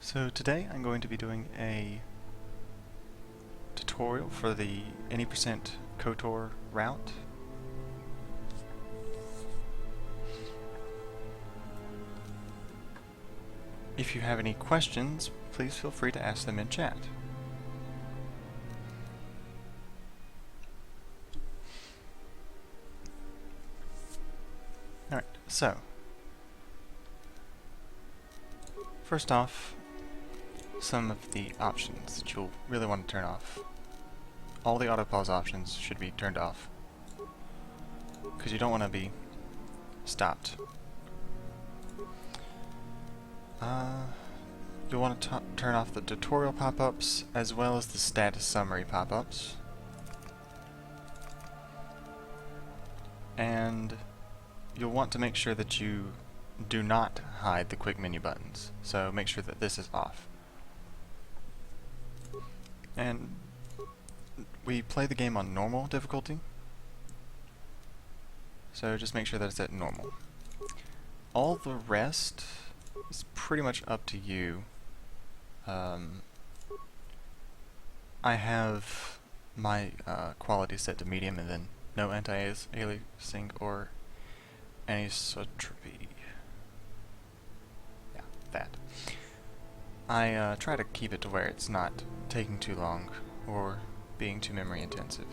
So today I'm going to be doing a tutorial for the any percent KotOR route. If you have any questions, please feel free to ask them in chat. Alright, so first off, some of the options that you'll really want to turn off. All the autopause options should be turned off because you don't want to be stopped. You'll want to turn off the tutorial pop-ups as well as the status summary pop-ups. And you'll want to make sure that you do not hide the quick menu buttons, so make sure that this is off. And we play the game on normal difficulty, so just make sure that it's at normal. All the rest is pretty much up to you. I have my quality set to medium and then no anti-aliasing or anisotropy. Yeah, that. I try to keep it to where it's not taking too long or being too memory intensive.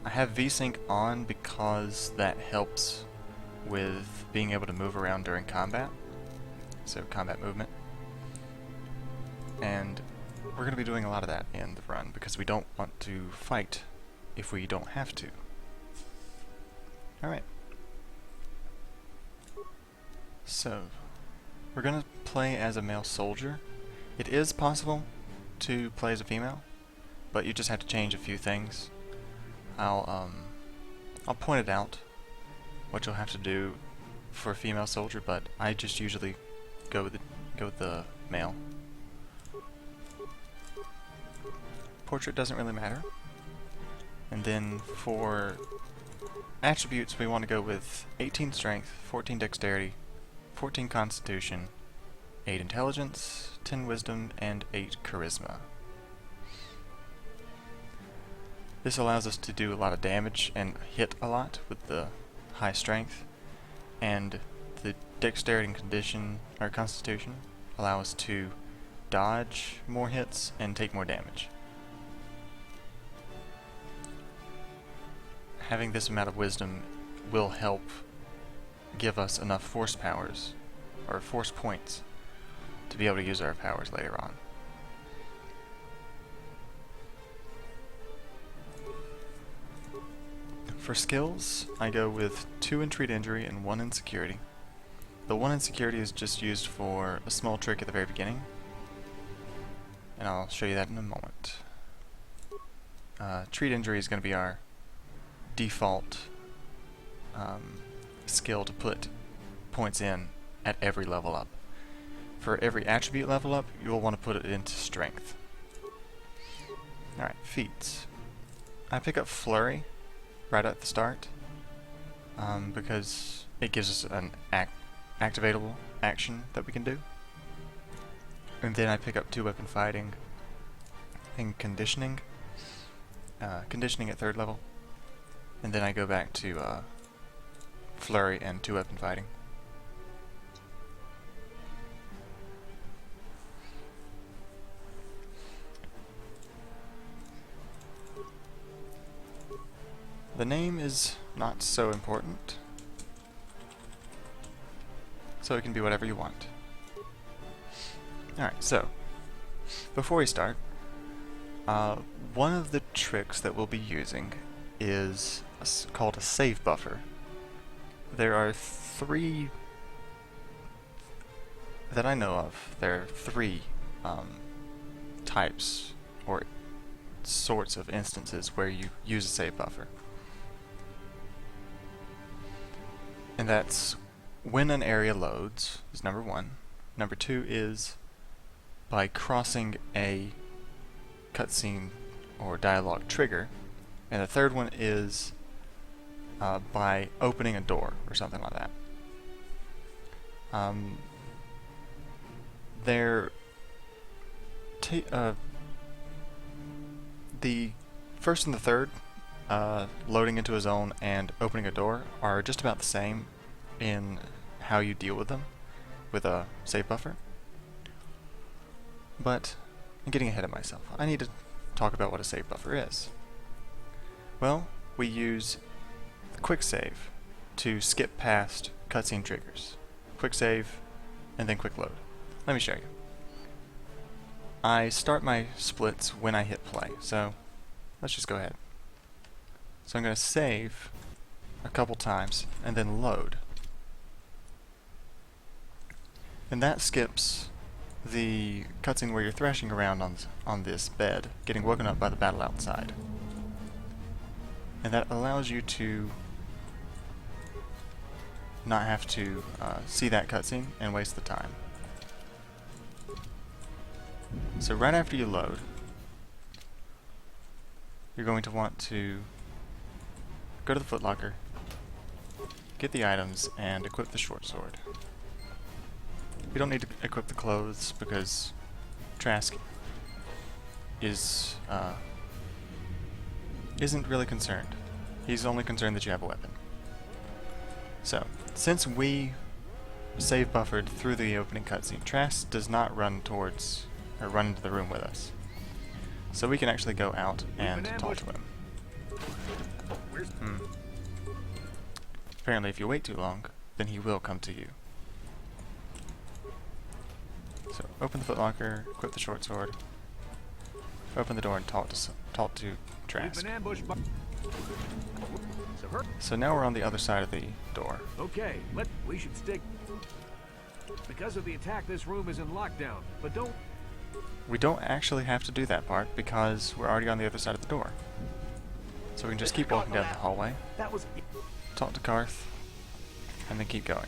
I have VSync on because that helps with being able to move around during combat, so combat movement. And we're going to be doing a lot of that in the run because we don't want to fight if we don't have to. Alright. So, we're going to play as a male soldier. It is possible to play as a female, but you just have to change a few things. I'll point it out what you'll have to do for a female soldier, but I just usually go with the male. Portrait doesn't really matter. And then for attributes, we want to go with 18 strength, 14 dexterity, 14 constitution, 8 intelligence, 10 wisdom, and 8 charisma. This allows us to do a lot of damage and hit a lot with the high strength, and the dexterity and condition or constitution allow us to dodge more hits and take more damage. Having this amount of wisdom will help give us enough force powers or force points to be able to use our powers later on. For skills, I go with 2 in treat injury and 1 in security. The 1 in security is just used for a small trick at the very beginning, and I'll show you that in a moment. Treat injury is going to be our default skill to put points in at every level up. For every attribute level up, you'll want to put it into strength. Alright, feats. I pick up Flurry right at the start because it gives us an activatable action that we can do. And then I pick up 2 weapon fighting and conditioning. Conditioning at 3rd level. And then I go back to Flurry and 2 weapon fighting. The name is not so important, so it can be whatever you want. Alright, so before we start, one of the tricks that we'll be using is called a save buffer. There are 3 that I know of. There are 3 types or sorts of instances where you use a save buffer. And that's when an area loads, is number 1. Number 2 is by crossing a cutscene or dialogue trigger. And the 3rd one is by opening a door or something like that. They're the first and the third, loading into a zone and opening a door, are just about the same in how you deal with them with a save buffer. But I'm getting ahead of myself. I need to talk about what a save buffer is. Well, we use quick save to skip past cutscene triggers. Quick save and then quick load. Let me show you. I start my splits when I hit play, so let's just go ahead. So I'm going to save a couple times and then load. And that skips the cutscene where you're thrashing around on this bed, getting woken up by the battle outside. And that allows you to not have to see that cutscene and waste the time. So right after you load, you're going to want to go to the footlocker, get the items, and equip the short sword. You don't need to equip the clothes because Trask isn't really concerned. He's only concerned that you have a weapon. So, since we save buffered through the opening cutscene, Trask does not run towards or run into the room with us. So we can actually go out and talk to him. Apparently if you wait too long, then he will come to you. So open the footlocker, equip the short sword, open the door and talk to Trask. So now we're on the other side of the door. Okay, we should stick. Because of the attack, this room is in lockdown, but we don't actually have to do that part because we're already on the other side of the door. So we can just keep walking down the hallway, talk to Karth, and then keep going.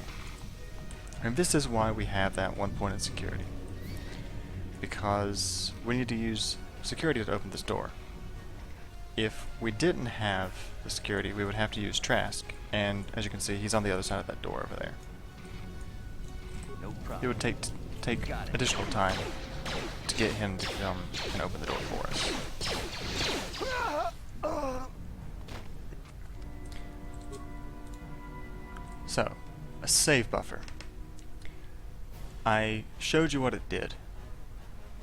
And this is why we have that one point in security. Because we need to use security to open this door. If we didn't have the security, we would have to use Trask, and as you can see, he's on the other side of that door over there. no problem. It would take additional time to get him to come and open the door for us. So, a save buffer. I showed you what it did.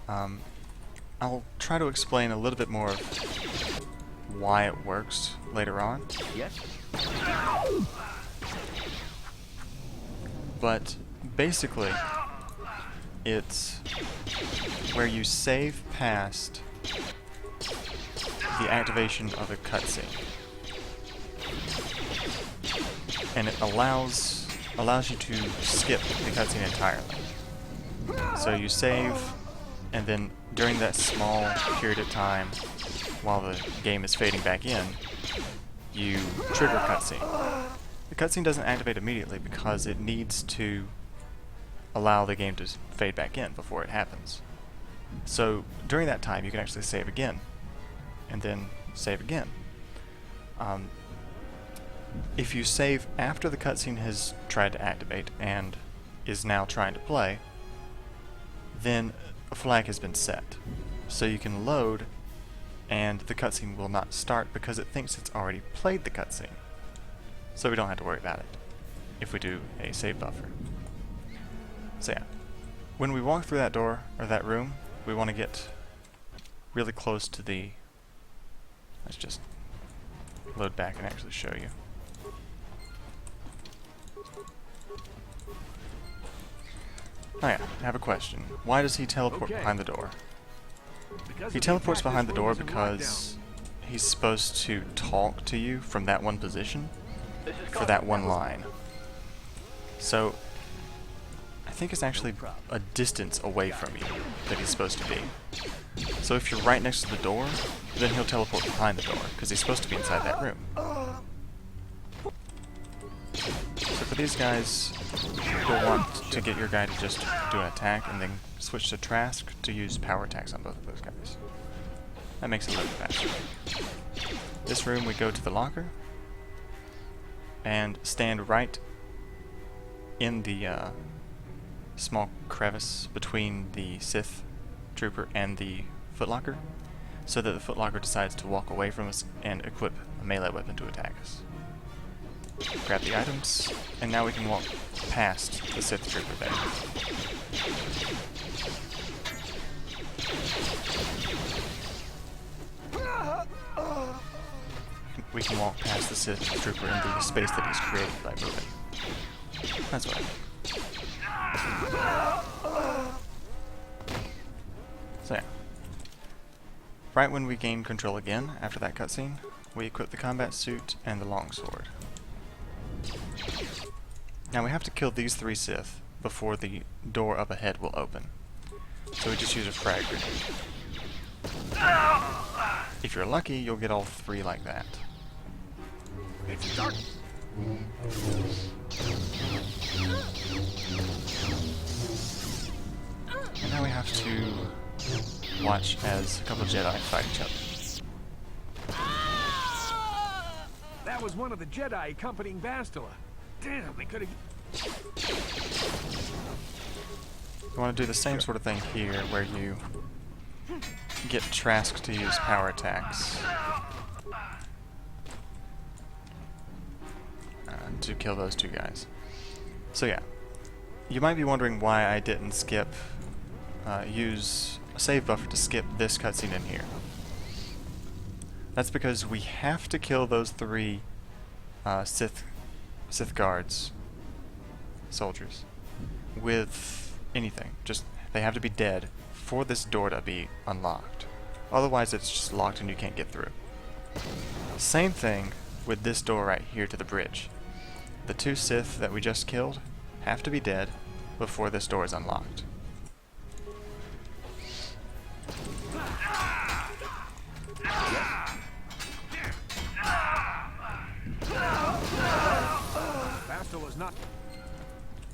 I'll try to explain a little bit more of why it works later on. Yes. But basically, it's where you save past the activation of a cutscene, and it allows you to skip the cutscene entirely. So you save, and then during that small period of time while the game is fading back in, you trigger cutscene. The cutscene doesn't activate immediately because it needs to allow the game to fade back in before it happens. So during that time you can actually save again, and then save again. If you save after the cutscene has tried to activate and is now trying to play, then a flag has been set. So you can load and the cutscene will not start because it thinks it's already played the cutscene. So we don't have to worry about it if we do a save buffer. So yeah, when we walk through that door or that room, we want to get really close to the... Let's just load back and actually show you. Oh yeah, I have a question. Why does he teleport behind the door? He teleports behind the door because he's supposed to talk to you from that one position for that one line. So I think it's actually a distance away from you that he's supposed to be. So if you're right next to the door, then he'll teleport behind the door because he's supposed to be inside that room. So for these guys, you'll want to get your guy to just do an attack and then switch to Trask to use power attacks on both of those guys. That makes it a little faster. This room we go to the locker and stand right in the small crevice between the Sith Trooper and the Footlocker, so that the Footlocker decides to walk away from us and equip a melee weapon to attack us. Grab the items, and now we can walk past the Sith Trooper there. We can walk past the Sith Trooper in the space that he's created by moving. That's what I think. So yeah. Right when we gain control again, after that cutscene, we equip the combat suit and the longsword. Now we have to kill these 3 Sith before the door up ahead will open. So we just use a frag grenade. If you're lucky, you'll get all 3 like that. It's dark. And now we have to watch as a couple of Jedi fight each other. That was one of the Jedi accompanying Bastila. Damn, they could have... You want to do the same sort of thing here, where you get Trask to use power attacks to kill those 2 guys. So yeah, you might be wondering why I didn't use a save buffer to skip this cutscene in here. That's because we have to kill those 3 Sith guards, soldiers, with anything. Just, they have to be dead for this door to be unlocked. Otherwise it's just locked and you can't get through. Same thing with this door right here to the bridge. The 2 Sith that we just killed have to be dead before this door is unlocked. Bastila's not...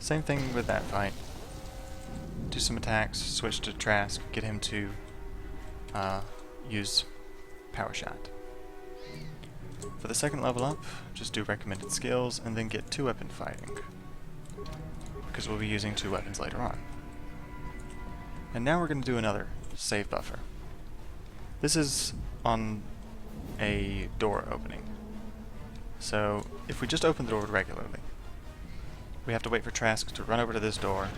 Same thing with that fight. Do some attacks, switch to Trask, get him to use Power Shot. For the second level up, just do recommended skills and then get 2-weapon fighting, because we'll be using 2 weapons later on. And now we're going to do another save buffer. This is on a door opening. So if we just open the door regularly, we have to wait for Trask to run over to this door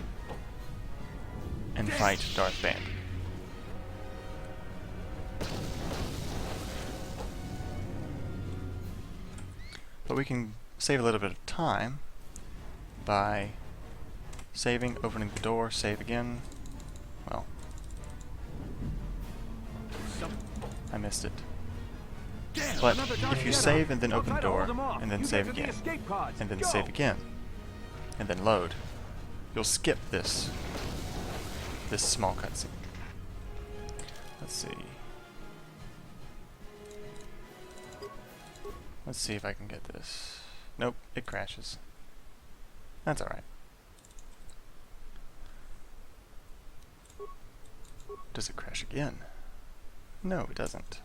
and fight Darth Bane. But we can save a little bit of time by saving, opening the door, save again. Well, I missed it. But if you save and then open the door, and then save again, and then save again, and then load, you'll skip this small cutscene. Let's see. Let's see if I can get this. Nope, it crashes. That's alright. Does it crash again? No, it doesn't.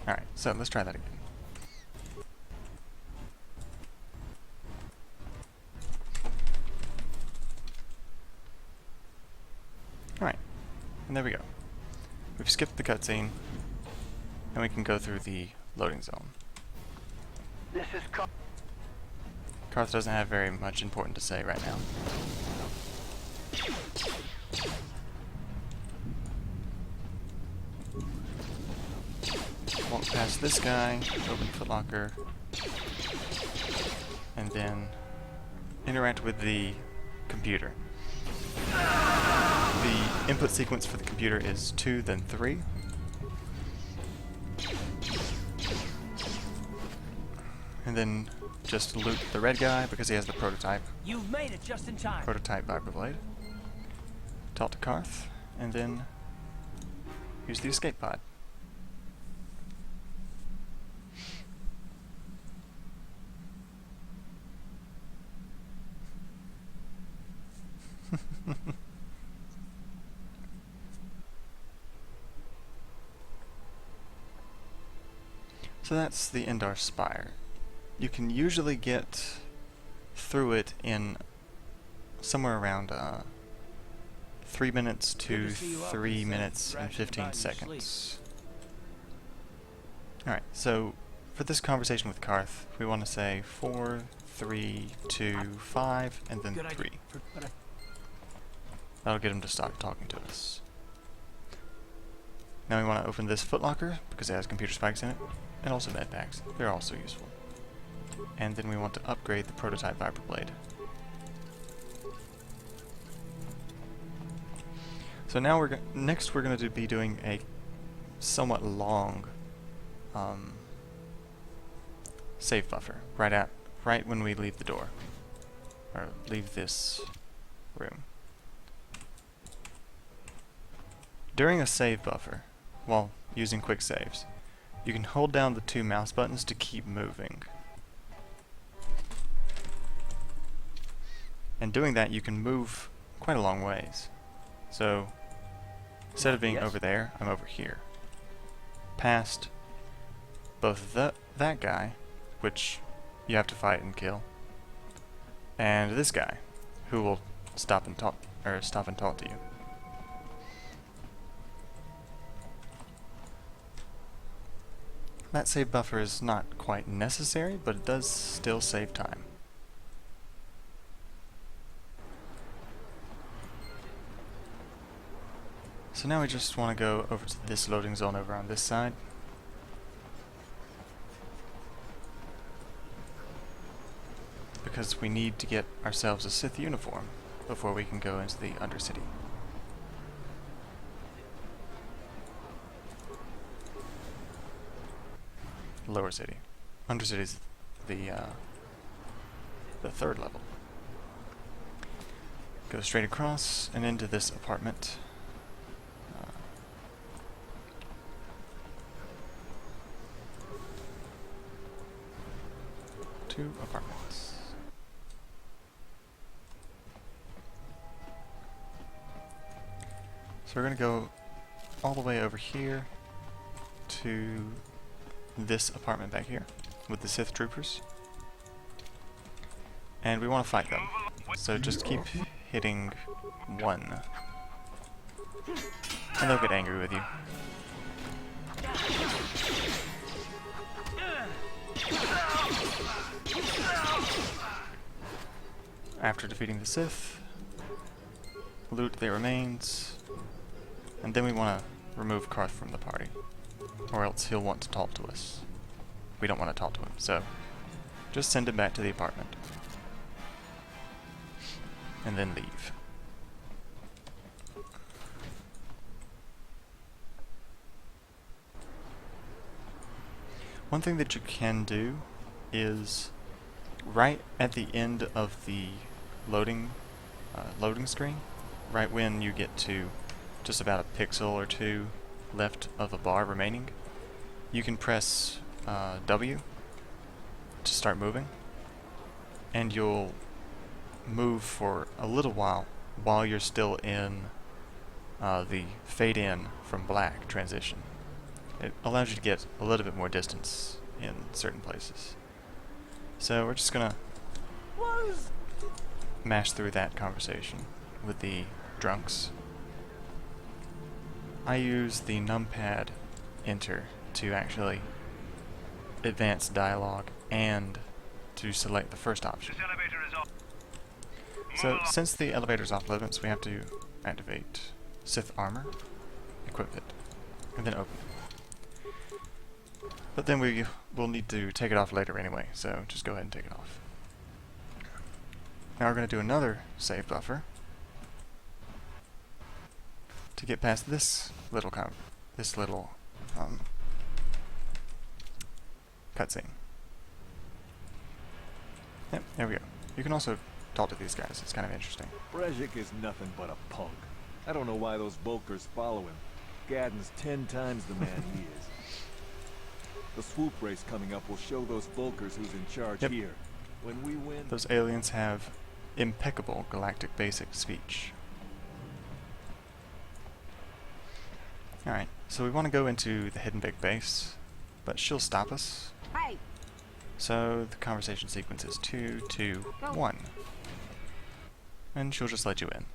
Alright, so let's try that again. Alright, and there we go. We've skipped the cutscene, and we can go through the loading zone. This is Karth doesn't have very much important to say right now. Walk past this guy, open Footlocker, and then interact with the computer. The input sequence for the computer is 2, then 3. And then just loot the red guy because he has the prototype. You've made it just in time. Prototype Vibroblade. Talk to Karth, and then use the escape pod. So that's the Endar Spire. You can usually get through it in somewhere around 3 minutes to to see you up 3 and minutes and thrashing 15 about in your seconds. Alright, so for this conversation with Karth, we want to say 4, 3, 2, 5, and then Good 3. idea. But That'll get him to start talking to us. Now we want to open this footlocker because it has computer spikes in it, and also med packs. They're also useful. And then we want to upgrade the prototype Viper Blade. So now next we're going to be doing a somewhat long save buffer right when we leave the door, or leave this room. During a save buffer, while using quick saves, you can hold down the 2 mouse buttons to keep moving. And doing that, you can move quite a long ways. So instead of being over there, I'm over here, past both that guy, which you have to fight and kill, and this guy, who will stop and talk to you. That save buffer is not quite necessary, but it does still save time. So now we just want to go over to this loading zone over on this side. Because we need to get ourselves a Sith uniform before we can go into the Undercity. Lower city. Undercity's the 3rd level. Go straight across and into this apartment. 2 apartments. So we're going to go all the way over here to this apartment back here with the Sith troopers. And we want to fight them. So just keep hitting 1. And they'll get angry with you. After defeating the Sith, loot their remains, and then we want to remove Karth from the party, or else he'll want to talk to us. We don't want to talk to him, so just send him back to the apartment, and then leave. One thing that you can do is right at the end of the loading screen, right when you get to just about a pixel or 2 left of a bar remaining, you can press W to start moving, and you'll move for a little while you're still in the fade in from black transition. It allows you to get a little bit more distance in certain places. So we're just gonna mash through that conversation with the drunks. I use the numpad enter to actually advance dialogue and to select the first option. So since the elevator is off limits, we have to activate Sith armor, equip it, and then open it. But then we will need to take it off later anyway, so just go ahead and take it off. Now we're going to do another save buffer to get past this little cutscene. Yep, there we go. You can also talk to these guys. It's kind of interesting. Brezhik is nothing but a punk. I don't know why those Volkers follow him. Gadden's 10 times the man he is. The swoop race coming up will show those Volkers who's in charge here. When we win... Those aliens have impeccable galactic basic speech. Alright, so we want to go into the hidden Bek Base, but she'll stop us. Hey. So the conversation sequence is 2, 2, 1. And she'll just let you in.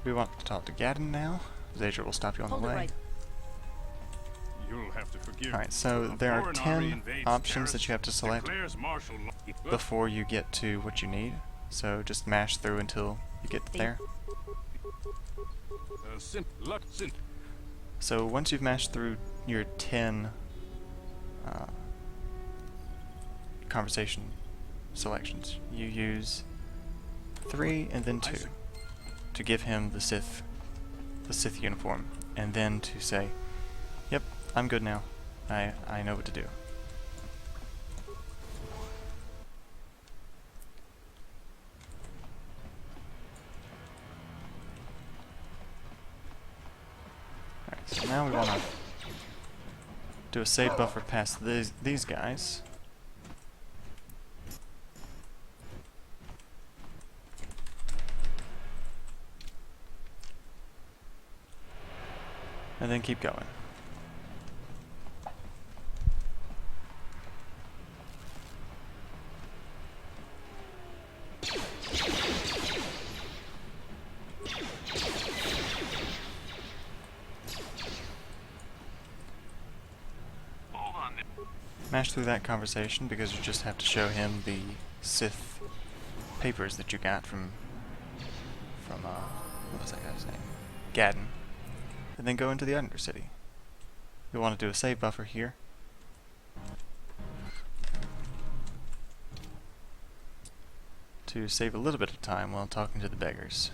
We want to talk to Gadden now. Zager will stop you on the way. You'll have to forgive Alright, so me. there are Foreign 10 army invades options Taris, that you have to select declares martial law. before you get to what you need. So just mash through until you get there. So once you've mashed through your 10 conversation selections, you use 3 and then 2 to give him the Sith uniform, and then to say, "Yep, I'm good now. I know what to do." Alright, so now we want to do a save buffer past these guys. And then keep going. Mash through that conversation because you just have to show him the Sith papers that you got from what was that guy's name? Gadden. And then go into the Undercity. You'll want to do a save buffer here. To save a little bit of time while talking to the beggars.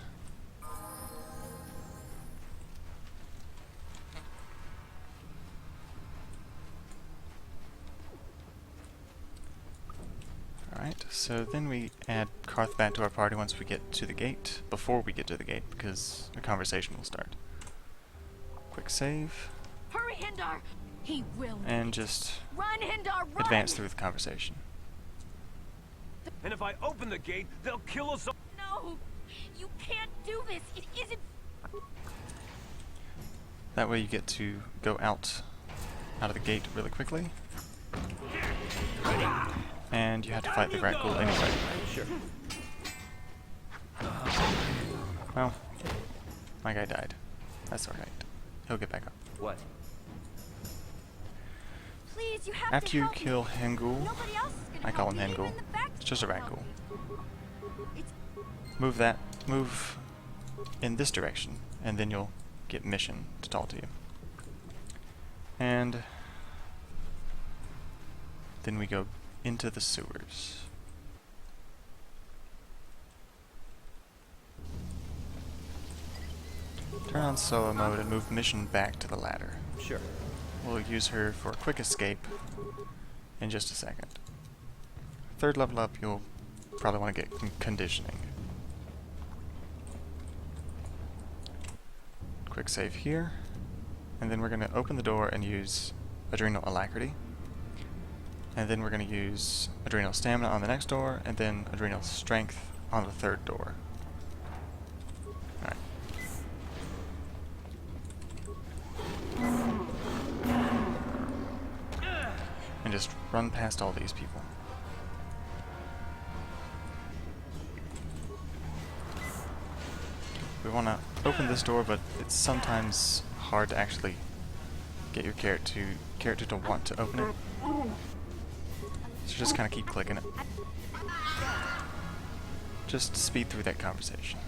Alright, so then we add Karth back to our party once we get to the gate, before we get to the gate, because a conversation will start. Quick save. Hurry, Endar! He will. And just Run, Endar, run! advance through the conversation. And if I open the gate, they'll kill us all. No! You can't do this! It isn't... That way you get to go out of the gate really quickly. And you have to fight the Rat Ghoul anyway. Sure. Well, my guy died. That's alright. He'll get back up. What? Please, you have After to you help kill me. Hengul, Nobody else is gonna I call help him me, Hengul. even the factory It's just a Rat Ghoul. It's... Move in this direction, and then you'll get mission to talk to you. And then we go into the sewers. Turn on solo mode and move mission back to the ladder. Sure. We'll use her for a quick escape in just a second. Third level up, you'll probably want to get conditioning. Quick save here, and then we're going to open the door and use Adrenal Alacrity. And then we're going to use Adrenal Stamina on the next door, and then Adrenal Strength on the third door. Alright. And just run past all these people. We want to open this door, but it's sometimes hard to actually get your character to want to open it. So just kind of keep clicking it. Just to speed through that conversation.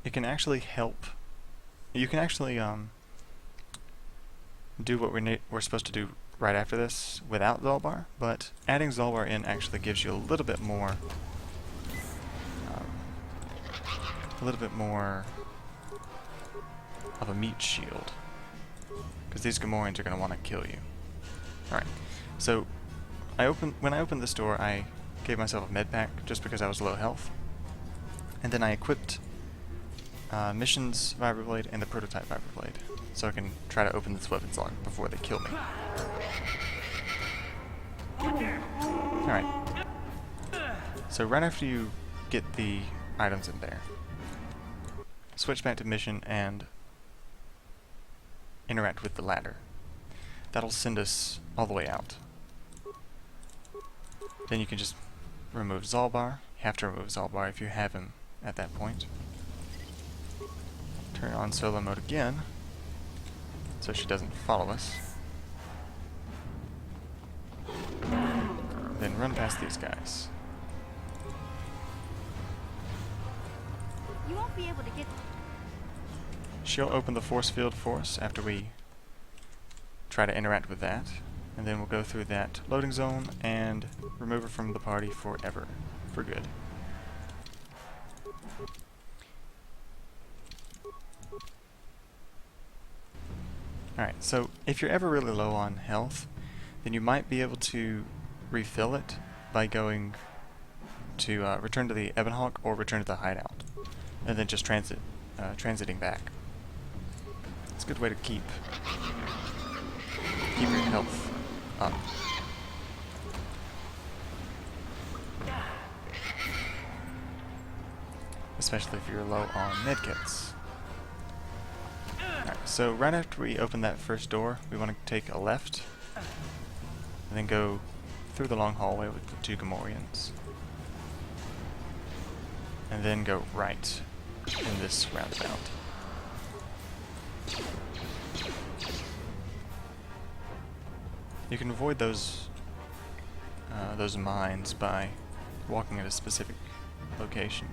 It can actually help. You can actually do what we're supposed to do right after this without Zolbar, but adding Zolbar in actually gives you a little bit more of a meat shield, because these Gamorreans are going to want to kill you. Alright, so when I opened this door, I gave myself a med pack just because I was low health, and then I equipped Mission's Vibroblade and the Prototype Vibroblade, so I can try to open this weapons lock before they kill me. Alright, so right after you get the items in there, switch back to mission and interact with the ladder. That'll send us all the way out. Then you can just remove Zolbar, You have to remove Zalbar if you have him at that point. Turn on solo mode again, so she doesn't follow us. Then run past these guys. You won't be able to get. She'll open the force field for us after we try to interact with that, and then we'll go through that loading zone and remove her from the party forever, for good. Alright, so if you're ever really low on health, then you might be able to refill it by going to return to the Ebonhawk or return to the hideout, and then just transiting back. It's a good way to keep your health up. Especially if you're low on medkits. Alright, so right after we open that first door, we want to take a left, and then go through the long hallway with the 2 Gamorreans. And then go right in this roundabout. You can avoid those mines by walking at a specific location.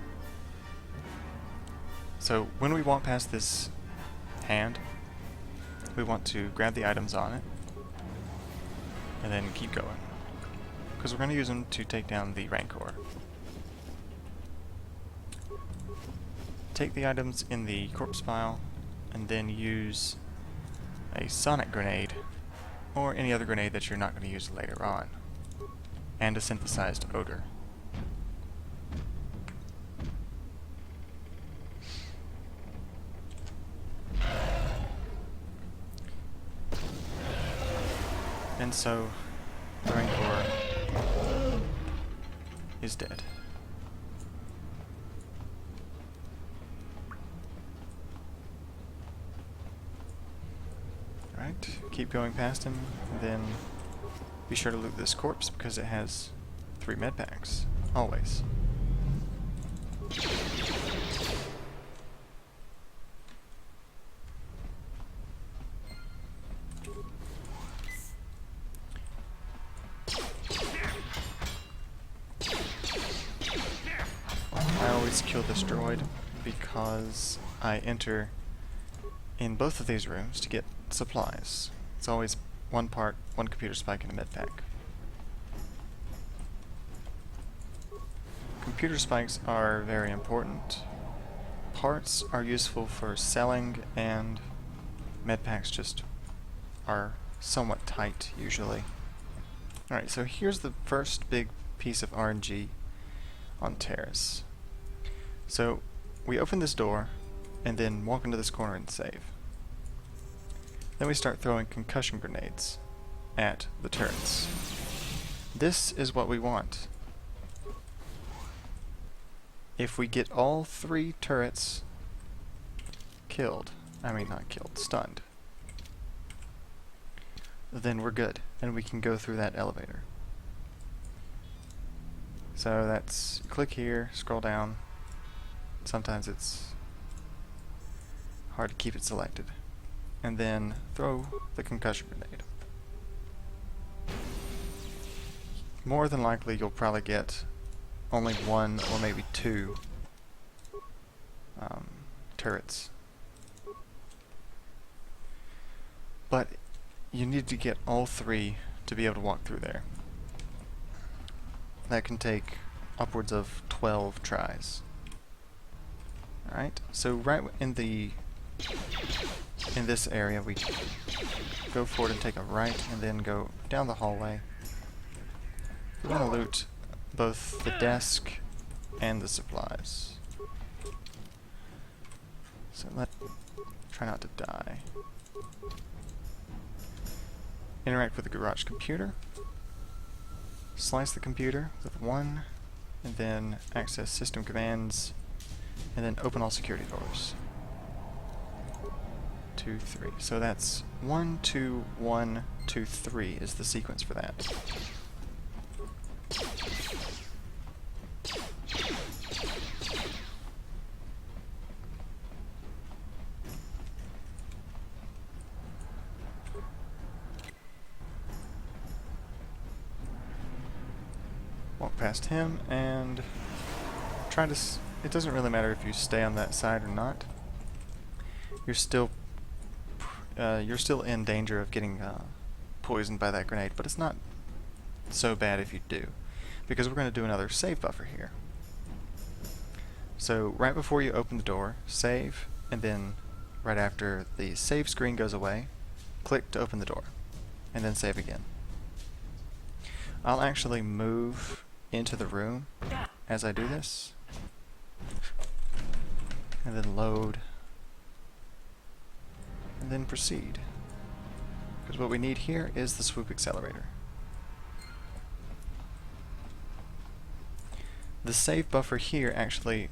So when we walk past this hand, we want to grab the items on it and then keep going, because we're going to use them to take down the Rancor. Take the items in the corpse pile and then use a sonic grenade or any other grenade that you're not going to use later on, and a synthesized odor. And so, the Rancor is dead. Alright, keep going past him, and then be sure to loot this corpse because it has 3 med packs, always. I always kill this droid because I enter in both of these rooms to get supplies. It's always one computer spike, and a med pack. Computer spikes are very important. Parts are useful for selling, and med packs just are somewhat tight usually. Alright, so here's the first big piece of RNG on Taris. So we open this door and then walk into this corner and save. Then we start throwing concussion grenades at the turrets. This is what we want. If we get all 3 turrets killed, stunned, then we're good, and we can go through that elevator. So that's, click here, scroll down. Sometimes it's hard to keep it selected. And then throw the concussion grenade. More than likely you'll probably get only 1 or maybe 2 turrets. But you need to get all 3 to be able to walk through there. That can take upwards of 12 tries. Alright, so right in this area we go forward and take a right and then go down the hallway. We're going to loot both the desk and the supplies. So try not to die. Interact with the garage computer. Slice the computer with 1, and then access system commands, and then open all security doors. 2, 3. So that's 1, 2, 1, 2, 3 is the sequence for that. walk past him and try to... It doesn't really matter if you stay on that side or not. You're still in danger of getting poisoned by that grenade, but it's not so bad if you do, because we're going to do another save buffer here. So right before you open the door, save, and then right after the save screen goes away, click to open the door, and then save again. I'll actually move into the room as I do this, and then load, and then proceed. Because what we need here is the swoop accelerator. The save buffer here actually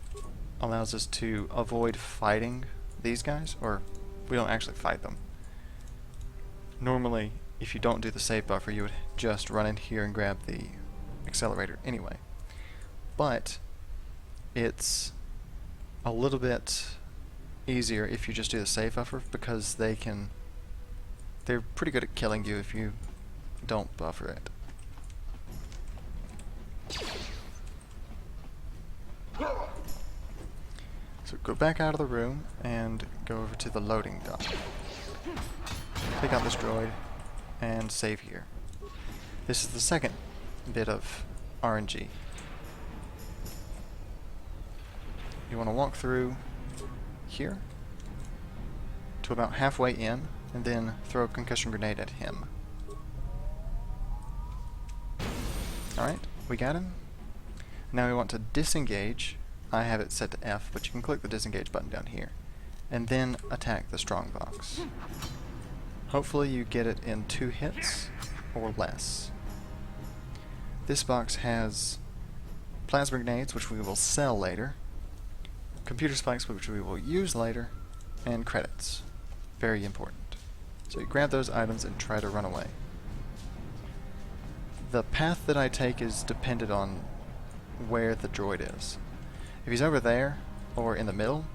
allows us to avoid fighting these guys, or we don't actually fight them. Normally, if you don't do the save buffer, you would just run in here and grab the accelerator anyway. But it's a little bit easier if you just do the save buffer, because they're pretty good at killing you if you don't buffer it. So go back out of the room and go over to the loading dock. Pick out this droid and save here. This is the second bit of RNG. You want to walk through here to about halfway in and then throw a concussion grenade at him. Alright, we got him. Now we want to disengage. I have it set to F, but you can click the disengage button down here and then attack the strongbox. Hopefully you get it in 2 hits or less. This box has plasma grenades, which we will sell later, computer spikes, which we will use later, and credits. Very important. So you grab those items and try to run away. The path that I take is dependent on where the droid is. If he's over there, or in the middle,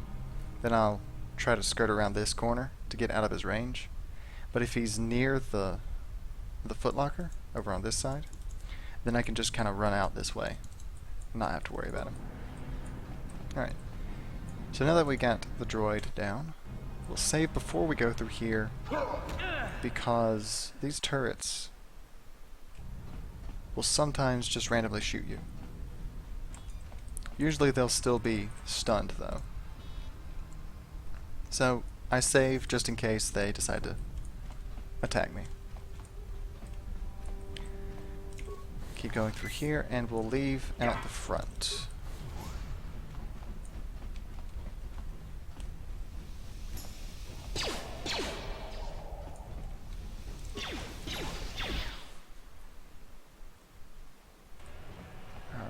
then I'll try to skirt around this corner to get out of his range. But if he's near the footlocker, over on this side, then I can just kind of run out this way and not have to worry about him. Alright, so now that we got the droid down, we'll save before we go through here, because these turrets will sometimes just randomly shoot you. Usually they'll still be stunned though. So I save just in case they decide to attack me. Keep going through here and we'll leave out the front.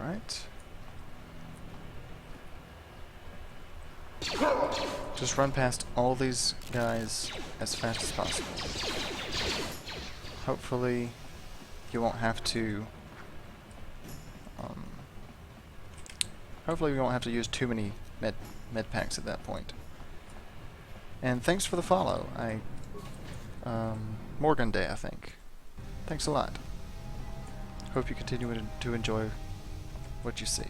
Alright. Just run past all these guys as fast as possible. Hopefully you won't have to hopefully we won't have to use too many med packs at that point. And thanks for the follow. Morgan Day, I think. Thanks a lot. Hope you continue to enjoy what you see.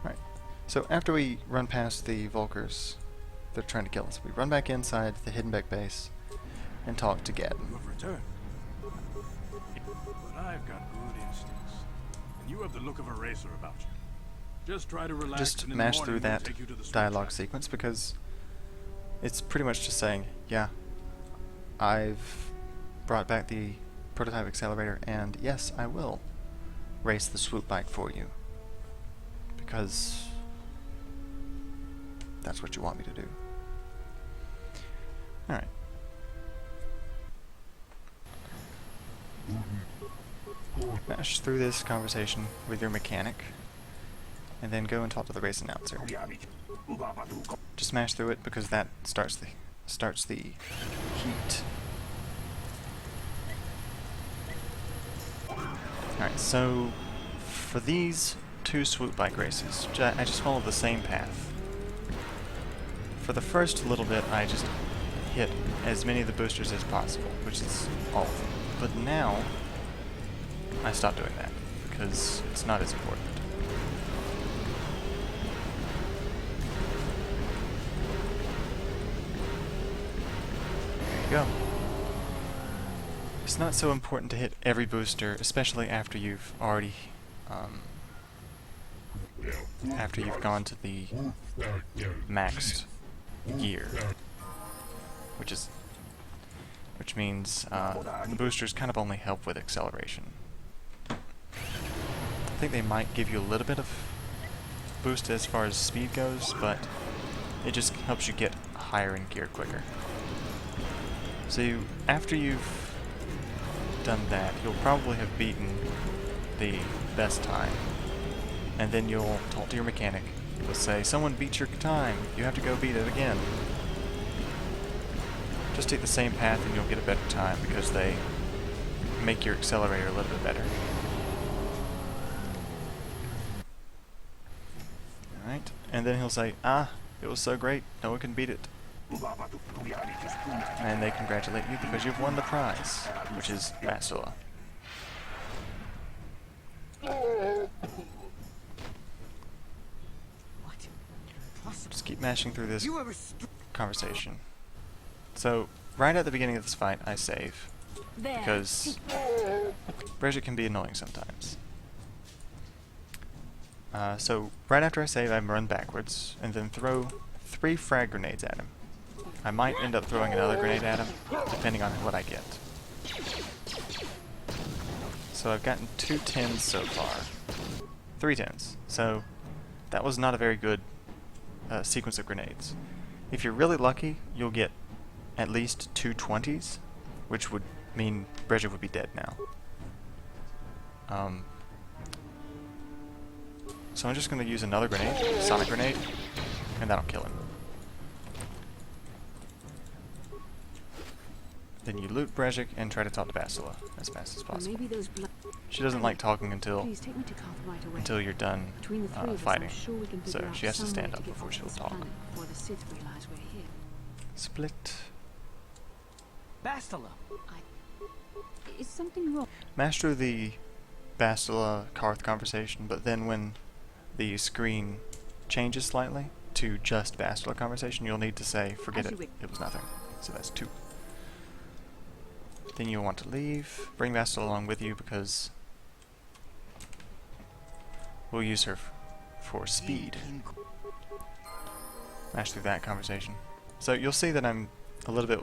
Right. So after we run past the Vulkars, they're trying to kill us. We run back inside the hidden Bek Base and talk to Gadden. You have returned. But I've got good instincts. And you have the look of a racer about you. Just try to relax. Just and in mash the through morning that we'll take you to the switch dialogue track. sequence, because it's pretty much just saying, yeah, I've brought back the prototype accelerator, and yes, I will race the swoop bike for you, because that's what you want me to do. Alright. Mash through this conversation with your mechanic, and then go and talk to the race announcer. Just smash through it because that starts the heat. Alright, so for these 2 swoop bike races, I just followed the same path. For the first little bit, I just hit as many of the boosters as possible, which is all of them. But now, I stopped doing that, because it's not as important. There you go. It's not so important to hit every booster, especially after you've already after you've gone to the maxed gear, which means the boosters kind of only help with acceleration. I think they might give you a little bit of boost as far as speed goes, but it just helps you get higher in gear quicker. So after you've done that, you'll probably have beaten the best time. And then you'll talk to your mechanic. You'll say, someone beat your time, you have to go beat it again. Just take the same path and you'll get a better time because they make your accelerator a little bit better. Alright, and then he'll say, it was so great, no one can beat it. And they congratulate you because you've won the prize, which is Bastila. Just keep mashing through this conversation. So, right at the beginning of this fight, I save. Because Bridget can be annoying sometimes. So, right after I save, I run backwards, and then throw 3 frag grenades at him. I might end up throwing another grenade at him, depending on what I get. So I've gotten 2 10s so far. 3 10s. So that was not a very good sequence of grenades. If you're really lucky, you'll get at least 2 20s, which would mean Bridget would be dead now. So I'm just going to use another grenade, sonic grenade, and that'll kill him. Then you loot Brejik and try to talk to Bastila as fast as possible. She doesn't like talking until you're done fighting, so she has to stand up before she'll talk. Split. Bastila. Is something wrong? Master the Bastila Karth conversation, but then when the screen changes slightly to just Bastila conversation, you'll need to say, forget it, it was nothing. So that's 2. Then you'll want to leave, bring Bastila along with you because we'll use her for speed. Mash through that conversation. So you'll see that I'm a little bit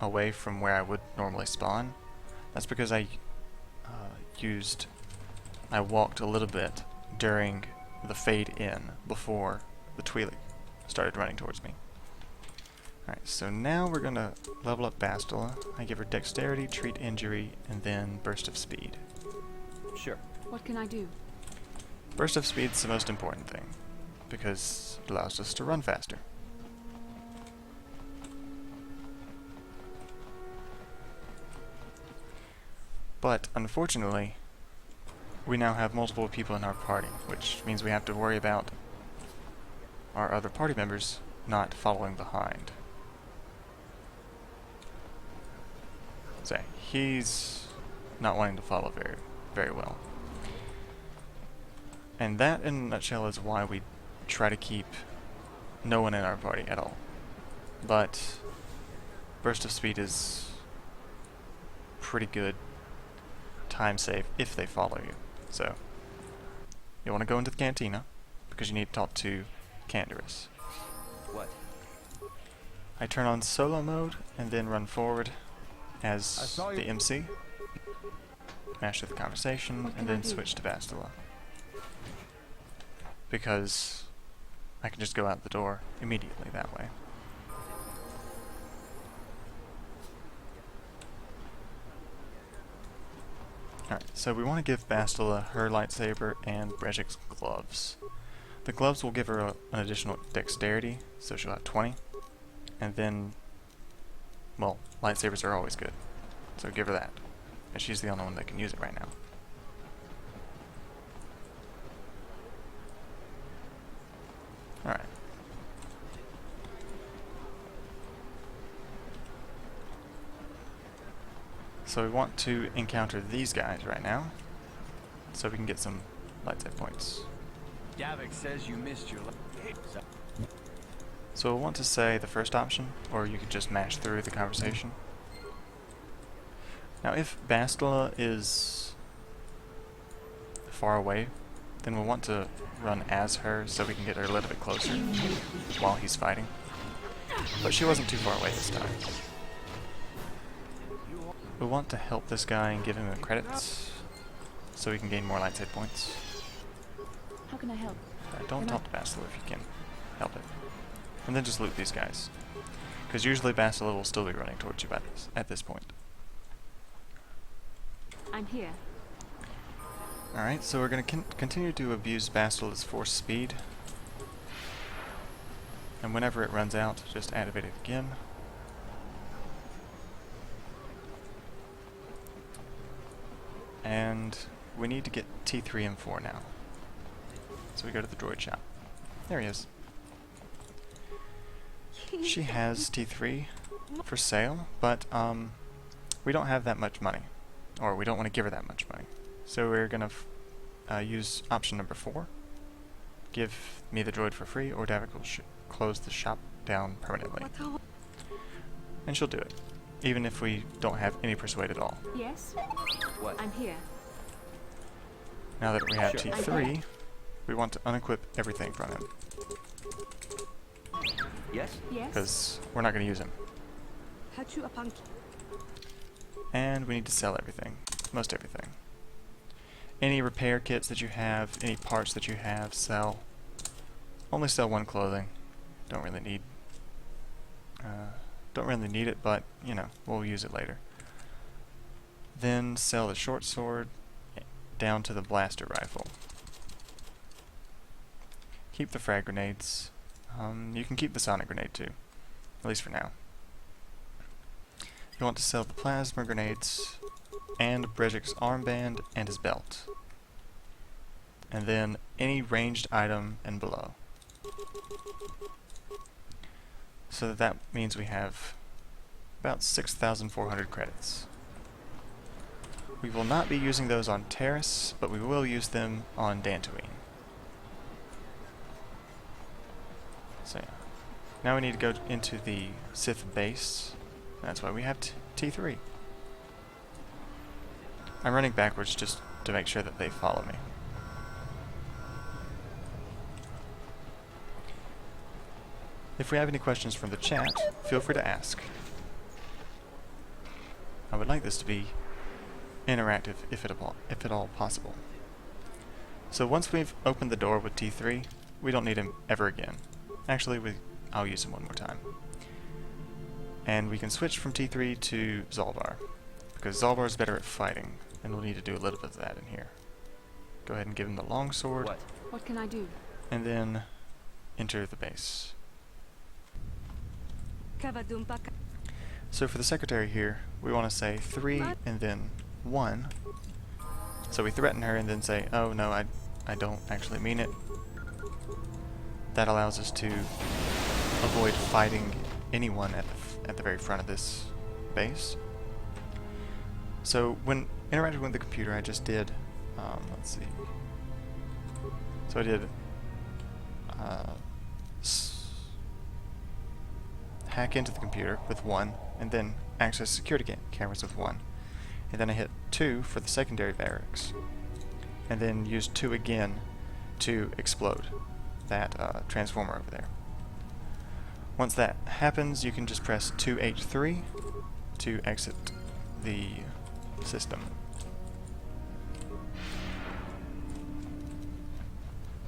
away from where I would normally spawn. That's because I walked a little bit during the fade in before the Twi'lek started running towards me. Alright, so now we're gonna level up Bastila. I give her dexterity, treat injury, and then burst of speed. Sure. What can I do? Burst of speed's the most important thing, because it allows us to run faster. But, unfortunately, we now have multiple people in our party, which means we have to worry about our other party members not following behind. So, he's not wanting to follow very well. And that, in a nutshell, is why we try to keep no one in our party at all. But burst of speed is pretty good time save if they follow you. So you want to go into the cantina because you need to talk to Canderous. What? I turn on solo mode and then run forward as the MC. Mash through the conversation and then switch to Bastila. Because I can just go out the door immediately that way. Alright, so we want to give Bastila her lightsaber and Brejik's gloves. The gloves will give her an additional dexterity, so she'll have 20. And then, well, lightsabers are always good, so give her that. And she's the only one that can use it right now. Alright. So we want to encounter these guys right now. so we can get some lightsaber points. Davik says you missed your. So we'll want to say the first option, or you could just mash through the conversation. Now if Bastila is far away, then we'll want to run as her so we can get her a little bit closer while he's fighting. But she wasn't too far away this time. We'll want to help this guy and give him the credits so we can gain more lightsaber points. How can I help? Don't talk to Bastila if you can help it. And then just loot these guys. Because usually Bastila will still be running towards you at this point. I'm here. Alright, so we're going to continue to abuse Bastila's force speed. And whenever it runs out, just activate it again. And we need to get T3 and 4 now. So we go to the droid shop. There he is. She has T3 for sale, but we don't have that much money. Or we don't want to give her that much money. So we're going to use option number 4. Give me the droid for free, or Davik will close the shop down permanently. And she'll do it, even if we don't have any persuade at all. Yes? What? I'm here. Now that we have Sure. T3, we want to unequip everything from him, Yes? Yes? because we're not going to use him. And we need to sell everything, most everything. Any repair kits that you have, any parts that you have, sell. Only sell one clothing. Don't really need it, but you know, we'll use it later. Then sell the short sword down to the blaster rifle. Keep the frag grenades. You can keep the sonic grenade too, at least for now. You want to sell the plasma grenades and Brejik's armband and his belt. And then any ranged item and below. So that means we have about 6,400 credits. We will not be using those on Taris, but we will use them on Dantooine. So yeah. Now we need to go into the Sith base. That's why we have T3. I'm running backwards just to make sure that they follow me. If we have any questions from the chat, feel free to ask. I would like this to be interactive if at all possible. So once we've opened the door with T3, we don't need him ever again. Actually, I'll use him one more time. And we can switch from T3 to Zalbar, because Zalbar is better at fighting, and we'll need to do a little bit of that in here. Go ahead and give him the longsword, What can I do? and then enter the base. So for the secretary here, we want to say 3 and then 1. So we threaten her and then say, oh no, I don't actually mean it. That allows us to avoid fighting anyone at the very front of this base. So when interacting with the computer, I just did, let's see. So I did hack into the computer with 1, and then access security cameras with 1. And then I hit 2 for the secondary barracks, and then used 2 again to explode that transformer over there. Once that happens, you can just press 2H3 to exit the system.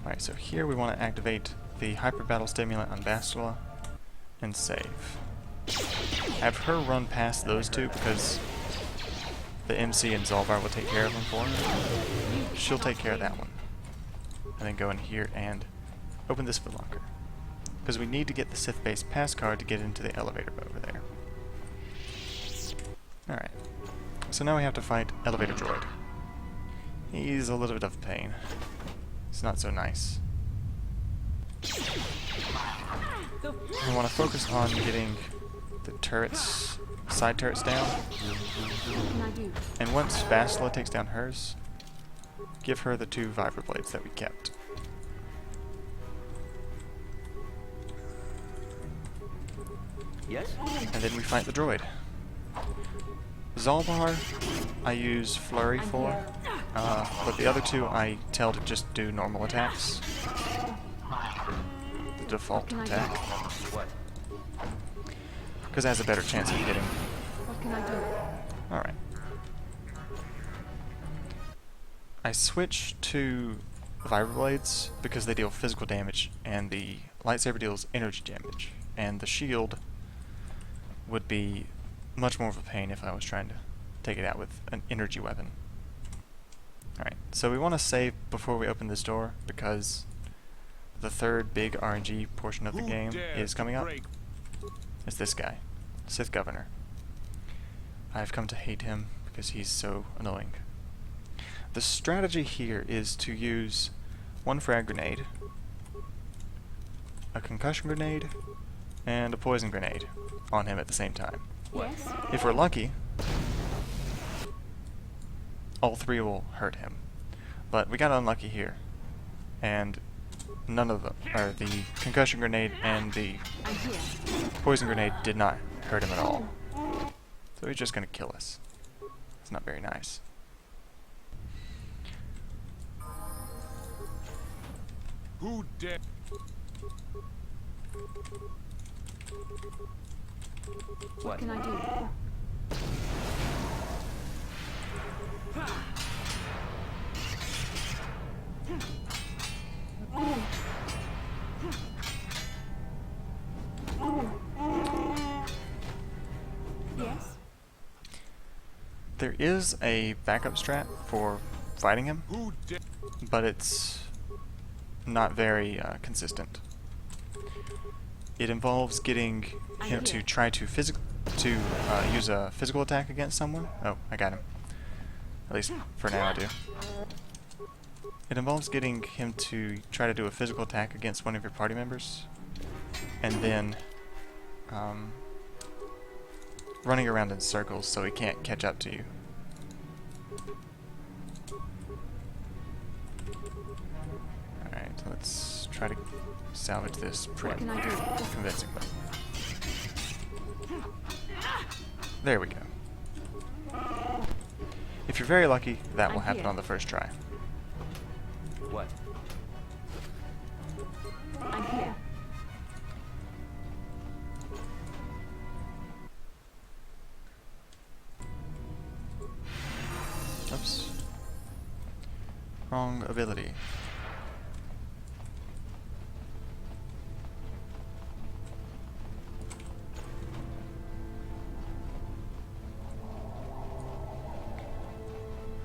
Alright, so here we want to activate the Hyper Battle Stimulant on Bastila and save. Have her run past those two because the MC and Zalbar will take care of them for her. She'll take care of that one. And then go in here and open this footlocker, because we need to get the Sith base pass card to get into the elevator over there. Alright, so now we have to fight Elevator Droid. He's a little bit of a pain. It's not so nice. We want to focus on getting the turrets, side turrets down. What can I do? And once Bastila takes down hers, give her the 2 Viper Blades that we kept. Yes? And then we fight the droid. Zalbar, I use Flurry for, but the other 2 I tell to just do normal attacks. The default attack. What? Because it has a better chance of hitting. What can I do? Alright. I switch to Viper Blades because they deal physical damage, and the lightsaber deals energy damage, and the shield would be much more of a pain if I was trying to take it out with an energy weapon. Alright, so we want to save before we open this door because the 3rd big RNG portion of the game is coming up. It's this guy, Sith Governor. I've come to hate him because he's so annoying. The strategy here is to use 1 frag grenade, a concussion grenade, and a poison grenade on him at the same time. Yes? If we're lucky, all 3 will hurt him. But we got unlucky here, and none of them, or the concussion grenade and the I'm here. poison grenade did not hurt him at all. So he's just gonna kill us. It's not very nice. Who dare? What can I do? Yes? There is a backup strat for fighting him, Who dare? but it's not very consistent. It involves getting him to try to use a physical attack against someone. Oh, I got him. At least for now I do. It involves getting him to try to do a physical attack against one of your party members, and then running around in circles so he can't catch up to you. Alright, let's try to salvage this What pretty can I do? convincingly. There we go. If you're very lucky, that will I'm happen here. on the first try. What? I'm here. Oops. Wrong ability.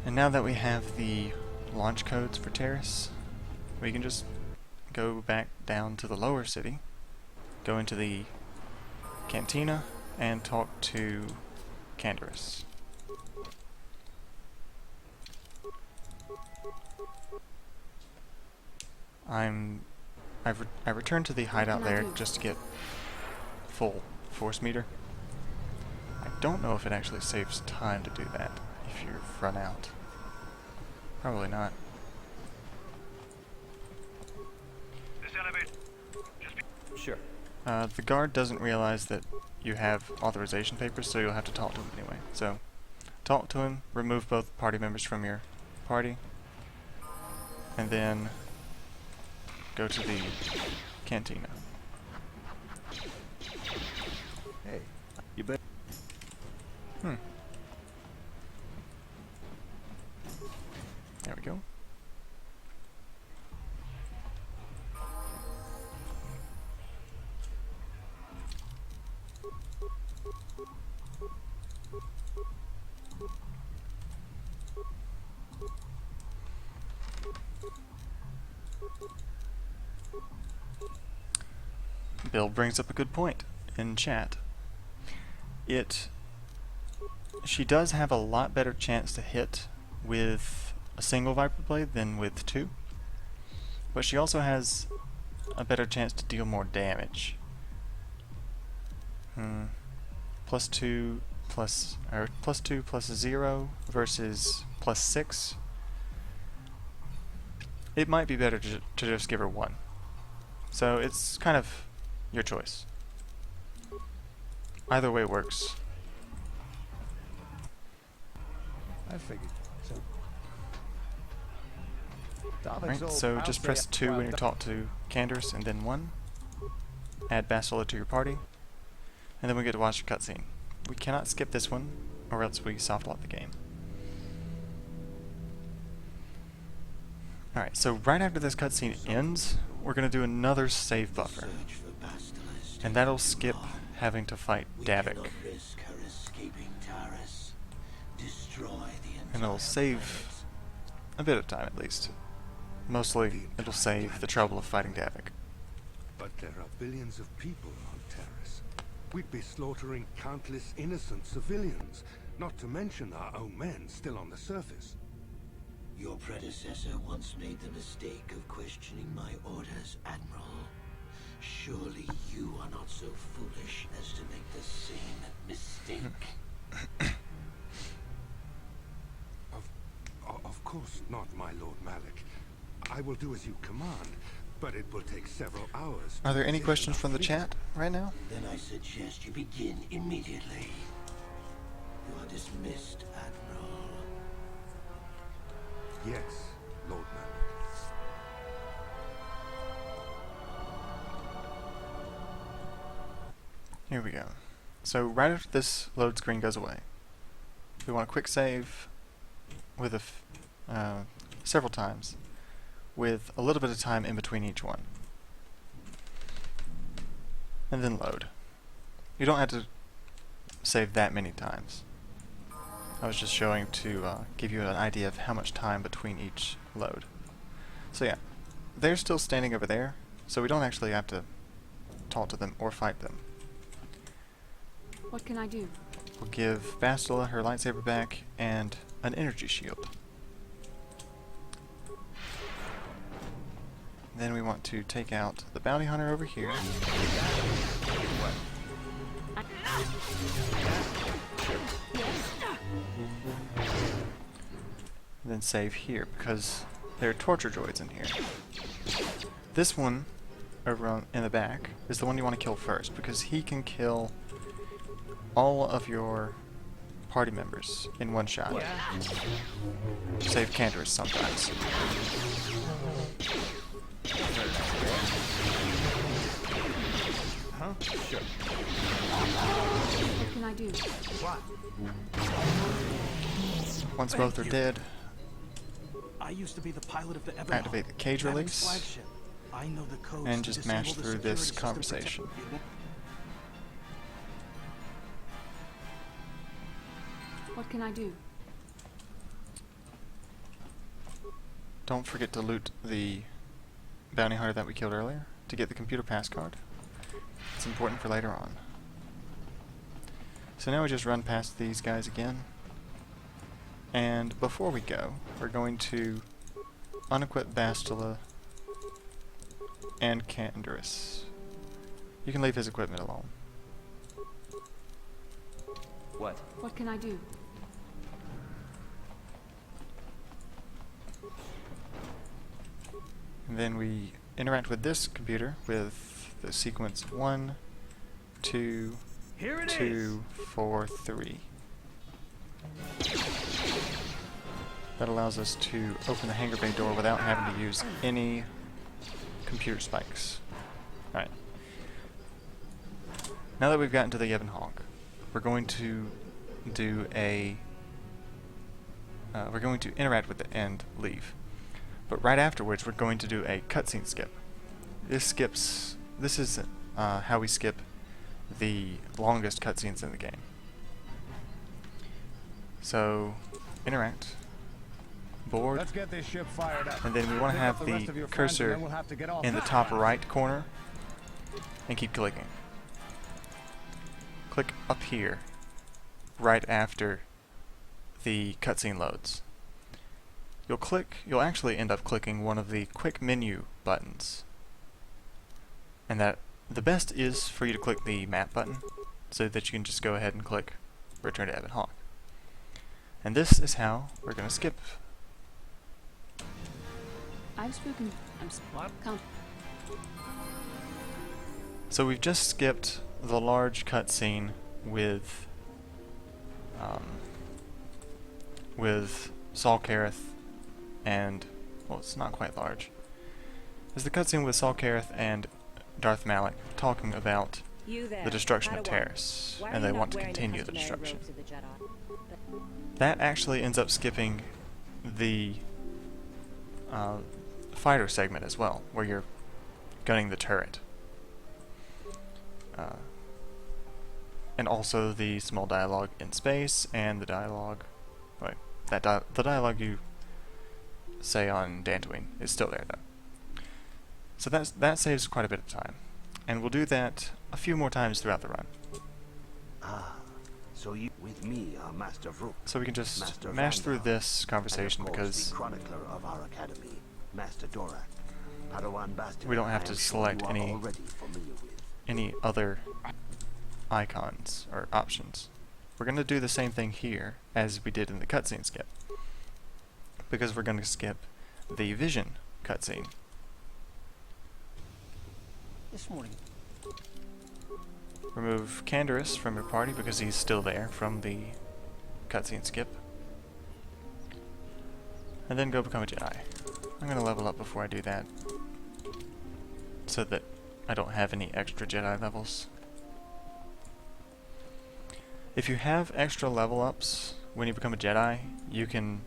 And now that we have the launch codes for Taris, we can just go back down to the lower city, go into the cantina, and talk to Canderous. I returned to the hideout there just to get full force meter. I don't know if it actually saves time to do that if you're run out. Probably not. This elevator. Sure. The guard doesn't realize that you have authorization papers, so you'll have to talk to him anyway. So, talk to him, remove both party members from your party, and then go to the cantina. Hey, you bet. There we go. Bill brings up a good point in chat. She does have a lot better chance to hit with a single Viper Blade than with 2, but she also has a better chance to deal more damage. +2 plus 0 versus +6. it might be better to just give her one. So it's kind of your choice. Either way works. I figured so. Right, so just press 2 when you talk to Canderous, and then 1. Add Bastila to your party, and then we get to watch the cutscene. We cannot skip this one, or else we soft lock the game. Alright, so right after this cutscene ends, we're going to do another save buffer. And that'll skip having to fight Davik. And it'll save a bit of time at least. Mostly, it'll save the trouble of fighting Davik. But there are billions of people on Taris. We'd be slaughtering countless innocent civilians, not to mention our own men still on the surface. Your predecessor once made the mistake of questioning my orders, Admiral. Surely you are not so foolish as to make the same mistake. Of course not, my Lord Malik. I will do as you command, but it will take several hours. Are there any questions from the chat right now? Then I suggest you begin immediately. You are dismissed, Admiral. Yes, Lord Malik. Here we go. So right after this load screen goes away, we want a quick save with several times, with a little bit of time in between each one. And then load. You don't have to save that many times. I was just showing to give you an idea of how much time between each load. So yeah, they're still standing over there, so we don't actually have to talk to them or fight them. What can I do? We'll give Bastila her lightsaber back and an energy shield. Then we want to take out the bounty hunter over here. And then save here, because there are torture droids in here. This one, over in the back, is the one you want to kill first, because he can kill all of your party members in one shot. Save Canderous sometimes. Huh? Sure. What can I do? Once both are dead, I used to be the pilot of the Ebon activate the cage Davik's release, flagship. I know the codes and to just disable mash the through security this system conversation. What can I do? Don't forget to loot the bounty hunter that we killed earlier to get the computer pass card. It's important for later on. So now we just run past these guys again. And before we go, we're going to unequip Bastila and Canderous. You can leave his equipment alone. What? What can I do? And then we interact with this computer with the sequence 1, 2, Here it 2, 4, 3. That allows us to open the hangar bay door without having to use any computer spikes. Alright. Now that we've gotten to the Yevon Hog, we're going to do we're going to interact with it and leave. But right afterwards, we're going to do a cutscene skip. This is how we skip the longest cutscenes in the game. So, interact, board, Let's get this ship fired up. and then we want to Pick up have the rest of the your friends, and cursor then we'll have to get off. in the top right corner and keep clicking. Click up here right after the cutscene loads. You'll actually end up clicking one of the quick menu buttons. And that the best is for you to click the map button so that you can just go ahead and click Return to Yevon Hog. And this is how we're going to skip. I've spoken. Count. So we've just skipped the large cutscene with Saul Kareth and, well, it's not quite large. It's the cutscene with Saul Kareth and Darth Malak talking about the destruction of Taris, and they want to continue the destruction. That actually ends up skipping the fighter segment as well, where you're gunning the turret. And also the small dialogue in space, and the dialogue, right, the dialogue you say on Dantooine is still there though. So that saves quite a bit of time, and we'll do that a few more times throughout the run. Ah, so you with me are Master Vrook. So we can just Master mash through Vandal, this conversation and of course because the chronicler of our academy, Master Dorak. Padawan Bastion, we don't have I to am sure select you are any already familiar with. other icons or options. We're going to do the same thing here as we did in the cutscene skip, because we're going to skip the vision cutscene. This morning. Remove Canderous from your party because he's still there from the cutscene skip. And then go become a Jedi. I'm going to level up before I do that, so that I don't have any extra Jedi levels. If you have extra level ups when you become a Jedi, you can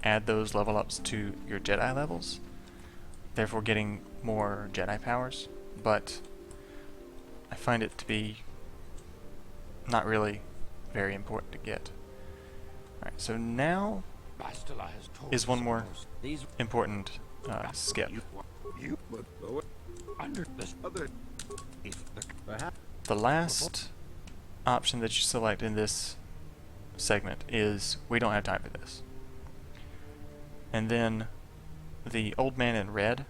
add those level ups to your Jedi levels, therefore getting more Jedi powers, but I find it to be not really very important to get. Alright, so now is one more important skip. The last option that you select in this segment is we don't have time for this. And then the old man in red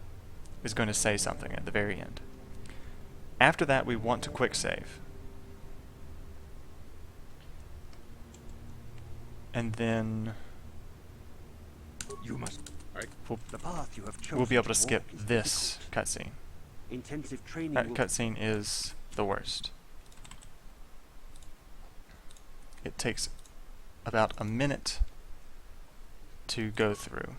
is going to say something at the very end. After that, we want to quick save. And then we'll be able to skip this cutscene. Intensive training. That cutscene is the worst. It takes about a minute to go through.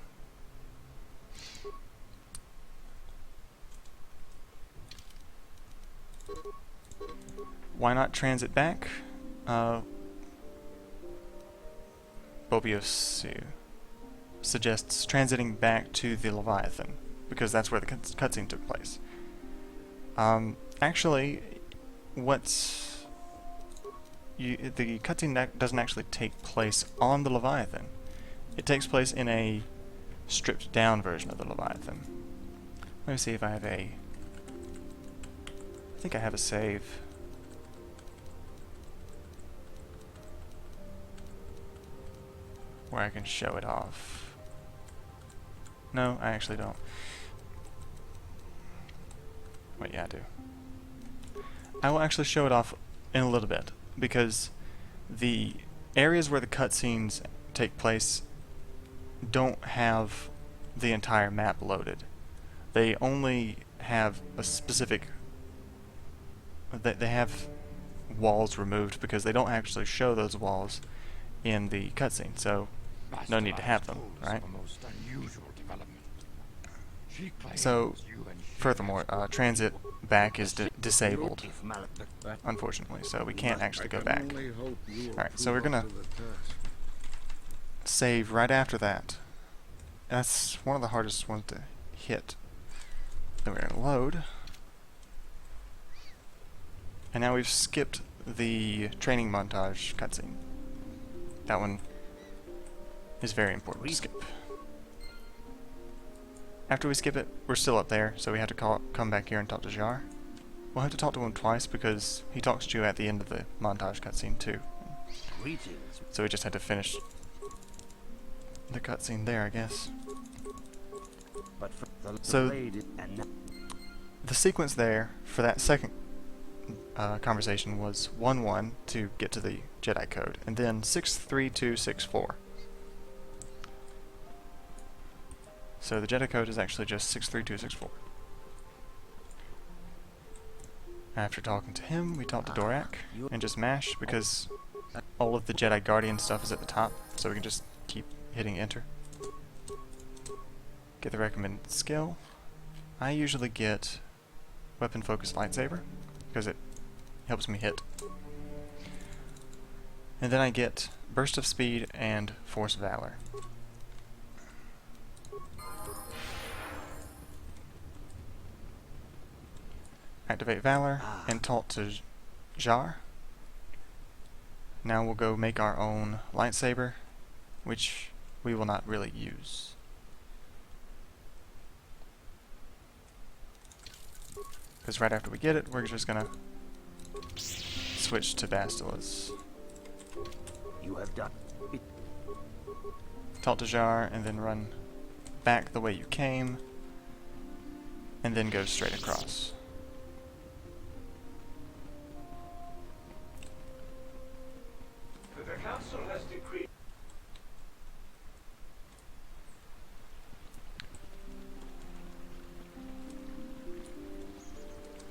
Why not transit back? Bobiosu suggests transiting back to the Leviathan, because that's where the cutscene took place. Actually, the cutscene doesn't actually take place on the Leviathan. It takes place in a stripped down version of the Leviathan. Let me see if I have I think I have a save. Where I can show it off. No, I actually don't. Wait, yeah, I do. I will actually show it off in a little bit, because the areas where the cutscenes take place don't have the entire map loaded. They only have a specific... They have walls removed because they don't actually show those walls in the cutscene, so no need to have them, right? So, furthermore, transit back is disabled, unfortunately, so we can't actually go back. Alright, so we're gonna save right after that. That's one of the hardest ones to hit. Then we're gonna load. And now we've skipped the training montage cutscene. That one is very important to skip. After we skip it, we're still up there, so we have to come back here and talk to Jar. We'll have to talk to him twice because he talks to you at the end of the montage cutscene too. So we just had to finish the cutscene there, I guess. So the sequence there for that second conversation was 1-1 to get to the Jedi code, and then 6-3-2-6-4. So the Jedi code is actually just 63264. After talking to him, we talk to Dorak and just mash because all of the Jedi Guardian stuff is at the top, so we can just keep hitting enter. Get the recommended skill. I usually get Weapon Focused Lightsaber because it helps me hit. And then I get Burst of Speed and Force Valor. Activate Valor and talk to Jar. Now we'll go make our own lightsaber, which we will not really use. Because right after we get it, we're just gonna switch to Bastila's. You have done. Talk to Jar and then run back the way you came, and then go straight across. The council has decreed.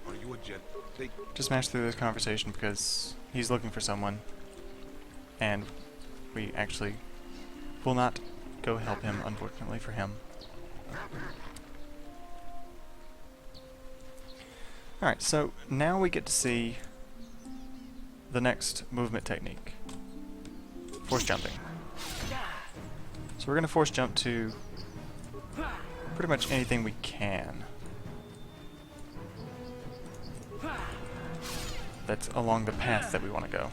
Are you a Jedi? Just smash through this conversation because he's looking for someone, and we actually will not go help him, unfortunately for him. Alright, so now we get to see the next movement technique. Force jumping. So we're going to force jump to pretty much anything we can that's along the path that we want to go.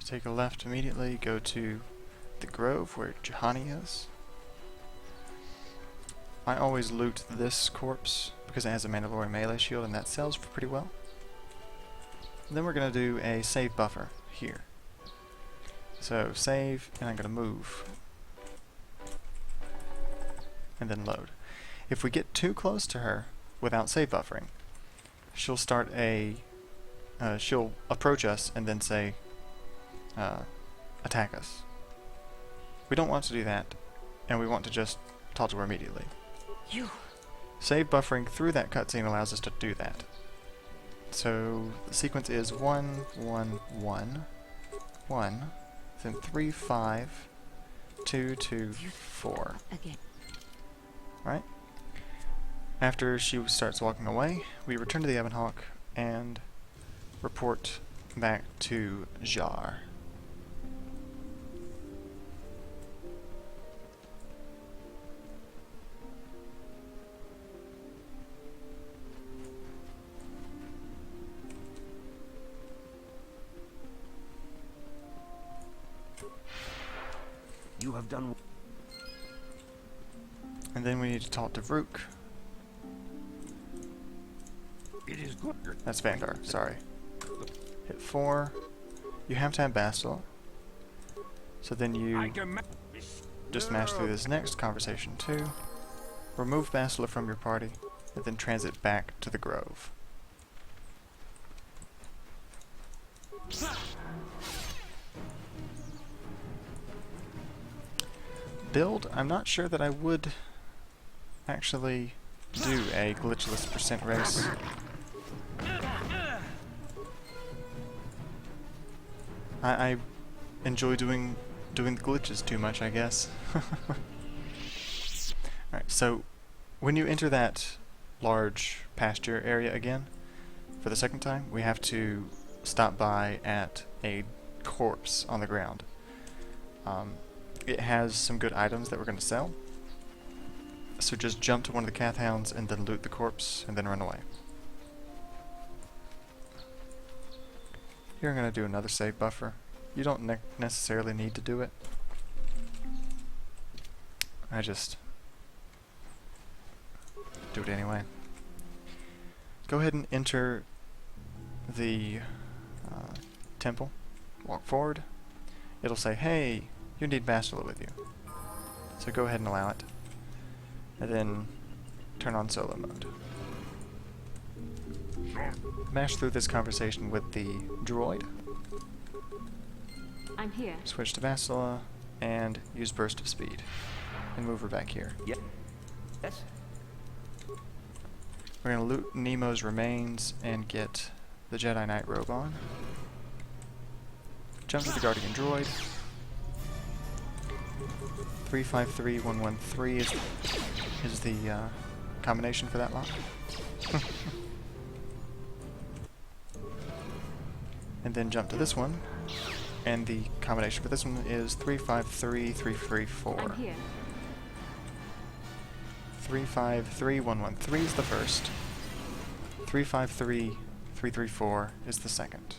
Take a left immediately, go to the grove where Juhani is. I always loot this corpse because it has a Mandalorian melee shield and that sells for pretty well. And then we're going to do a save buffer here. So save, and I'm going to move. And then load. If we get too close to her without save buffering, she'll start a... she'll approach us and then say, attack us. We don't want to do that, and we want to just talk to her immediately. Save buffering through that cutscene allows us to do that. So the sequence is 1, 1, 1, 1, then 3, 5, 2, 2, 4. Again. Alright? After she starts walking away, we return to the Ebon Hawk and report back to Jar. You have done. And then we need to talk to Vrook. It is good. That's Vandar, sorry. Hit 4. You have to have Bastila. So then you just smash through this next conversation too. Remove Bastila from your party, and then transit back to the grove. Build, I'm not sure that I would actually do a glitchless % race. I enjoy doing the glitches too much, I guess. Alright, so when you enter that large pasture area again, for the second time, we have to stop by at a corpse on the ground. It has some good items that we're going to sell. So just jump to one of the Cath Hounds and then loot the corpse and then run away. Here I'm going to do another save buffer. You don't necessarily need to do it. I just do it anyway. Go ahead and enter the temple. Walk forward. it'll say, hey, you need Bastila with you. So go ahead and allow it. And then turn on solo mode. Mash through this conversation with the droid. I'm here. Switch to Bastila and use Burst of Speed. And move her back here. Yep. Yes. We're going to loot Nemo's remains and get the Jedi Knight robe on. Jump to the Guardian droid. 353113 is the combination for that lock. And then jump to this one, and the combination for this one is 353334. I'm here. 353113 is the first. 353334 is the second.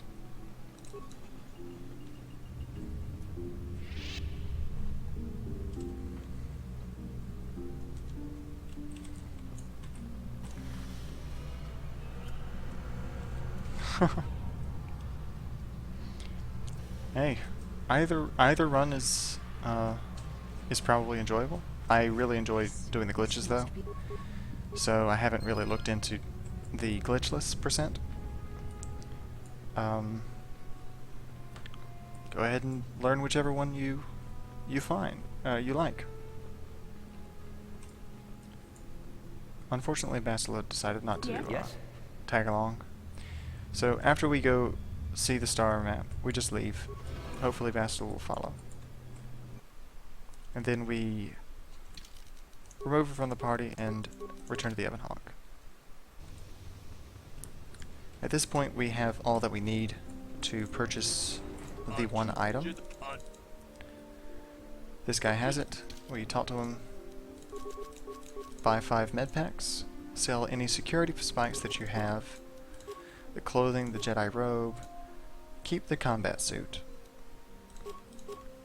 Hey, either run is probably enjoyable. I really enjoy doing the glitches though, so I haven't really looked into the glitchless percent. Go ahead and learn whichever one you find you like. Unfortunately, Bastila decided not to tag along. So after we go see the star map, we just leave. Hopefully Bastila will follow. And then we remove her from the party and return to the Ebon Hawk. At this point we have all that we need to purchase the one item. This guy has it. We talk to him. Buy 5 med packs. Sell any security spikes that you have. The clothing, the Jedi robe. Keep the combat suit.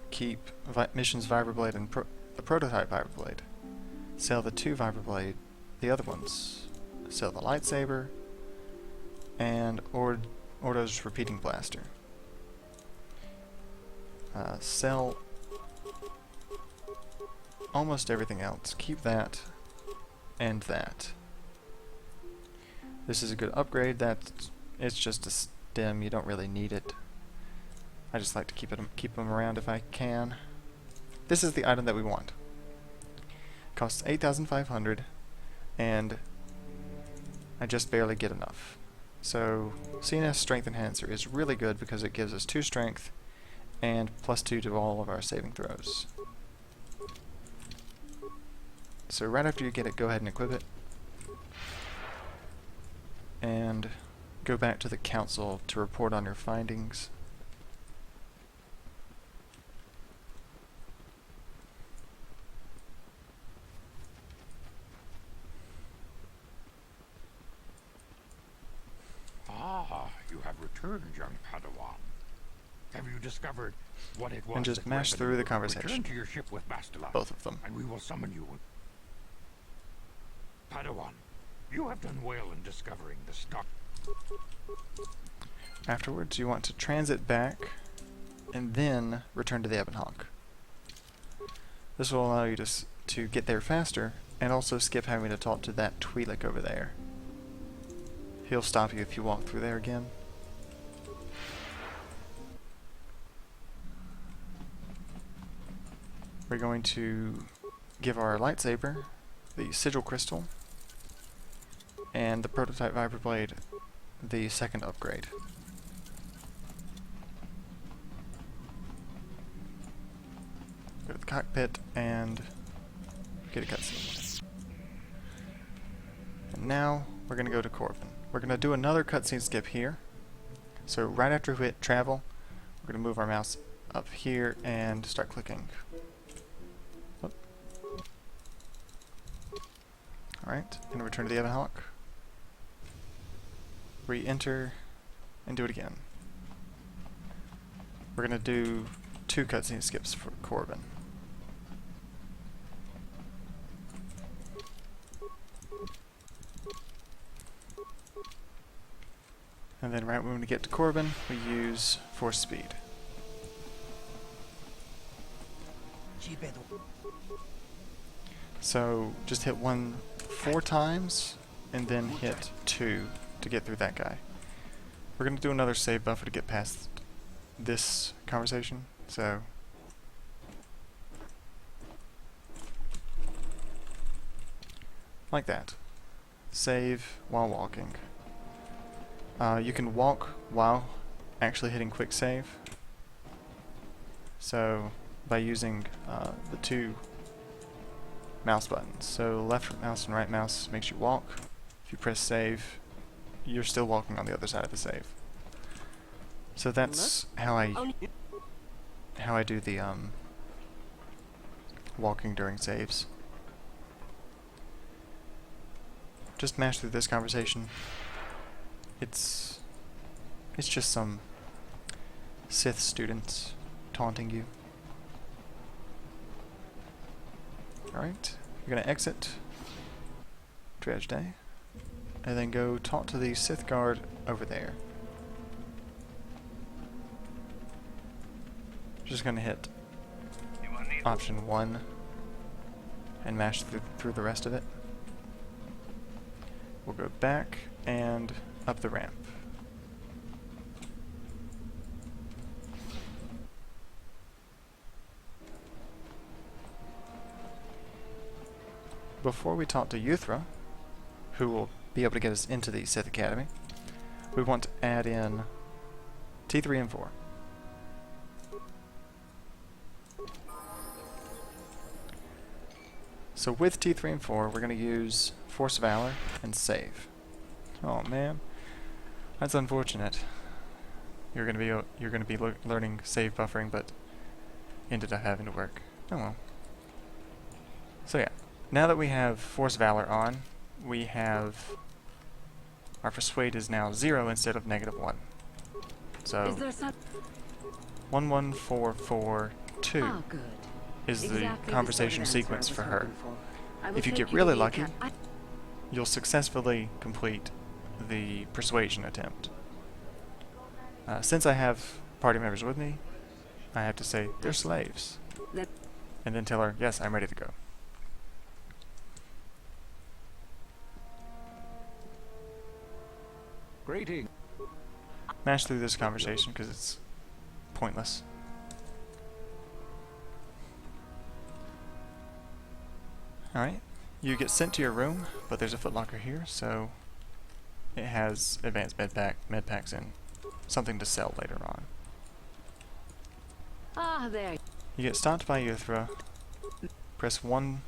Keep missions Vibroblade and the prototype Vibroblade. Sell the 2 Vibroblade, the other ones. Sell the lightsaber and Ordo's repeating blaster. Sell almost everything else. Keep that and that. This is a good upgrade. It's just a stem. You don't really need it. I just like to keep them around if I can. This is the item that we want. Costs 8,500, and I just barely get enough. So CNS Strength Enhancer is really good because it gives us 2 strength and +2 to all of our saving throws. So right after you get it, go ahead and equip it. And go back to the council to report on your findings. Ah, you have returned, young Padawan. Have you discovered what it was? And just mash through the conversation. Return to your ship with Bastila. Both of them. And we will summon you. Padawan, you have done well in discovering the stock. Afterwards, you want to transit back and then return to the Ebon Hawk. This will allow you to get there faster and also skip having to talk to that Twi'lek over there. He'll stop you if you walk through there again. We're going to give our lightsaber the sigil crystal and the prototype Vibroblade the second upgrade. Go to the cockpit and get a cutscene. And now we're going to go to Korriban. We're going to do another cutscene skip here. So right after we hit travel, we're going to move our mouse up here and start clicking. Alright, and return to the Ebon Hawk. Re-enter and do it again. We're going to do 2 cutscene skips for Korriban. And then right when we get to Korriban, we use Force Speed. So just hit 1 4 times, and then hit 2 to get through that guy. We're going to do another save buffer to get past this conversation, so... like that. Save while walking. You can walk while actually hitting quick save. So by using the 2 mouse buttons. So left mouse and right mouse makes you walk. If you press save, you're still walking on the other side of the save. So that's how I do the walking during saves. Just mash through this conversation. It's just some Sith students taunting you. Alright, you're gonna exit Dredge Day, and then go talk to the Sith guard over there. Just gonna hit option 1 and mash through the rest of it. We'll go back and up the ramp. Before we talk to Yuthra, who will be able to get us into the Sith Academy, we want to add in T3 and 4. So with T3 and 4, we're going to use Force Valor and save. Oh man, that's unfortunate. You're going to be learning save buffering, but ended up having to work. Oh well. So yeah, now that we have Force Valor on, we have our Persuade is now 0 instead of -1. So 11442 is the conversation sequence for her. If you get really lucky, you'll successfully complete the persuasion attempt. Since I have party members with me, I have to say, they're slaves. And then tell her, yes, I'm ready to go. Greeting. Mash through this conversation because it's pointless. Alright, you get sent to your room, but there's a footlocker here, so it has advanced med packs and something to sell later on. Ah, there. You get stopped by Yuthra. Press 1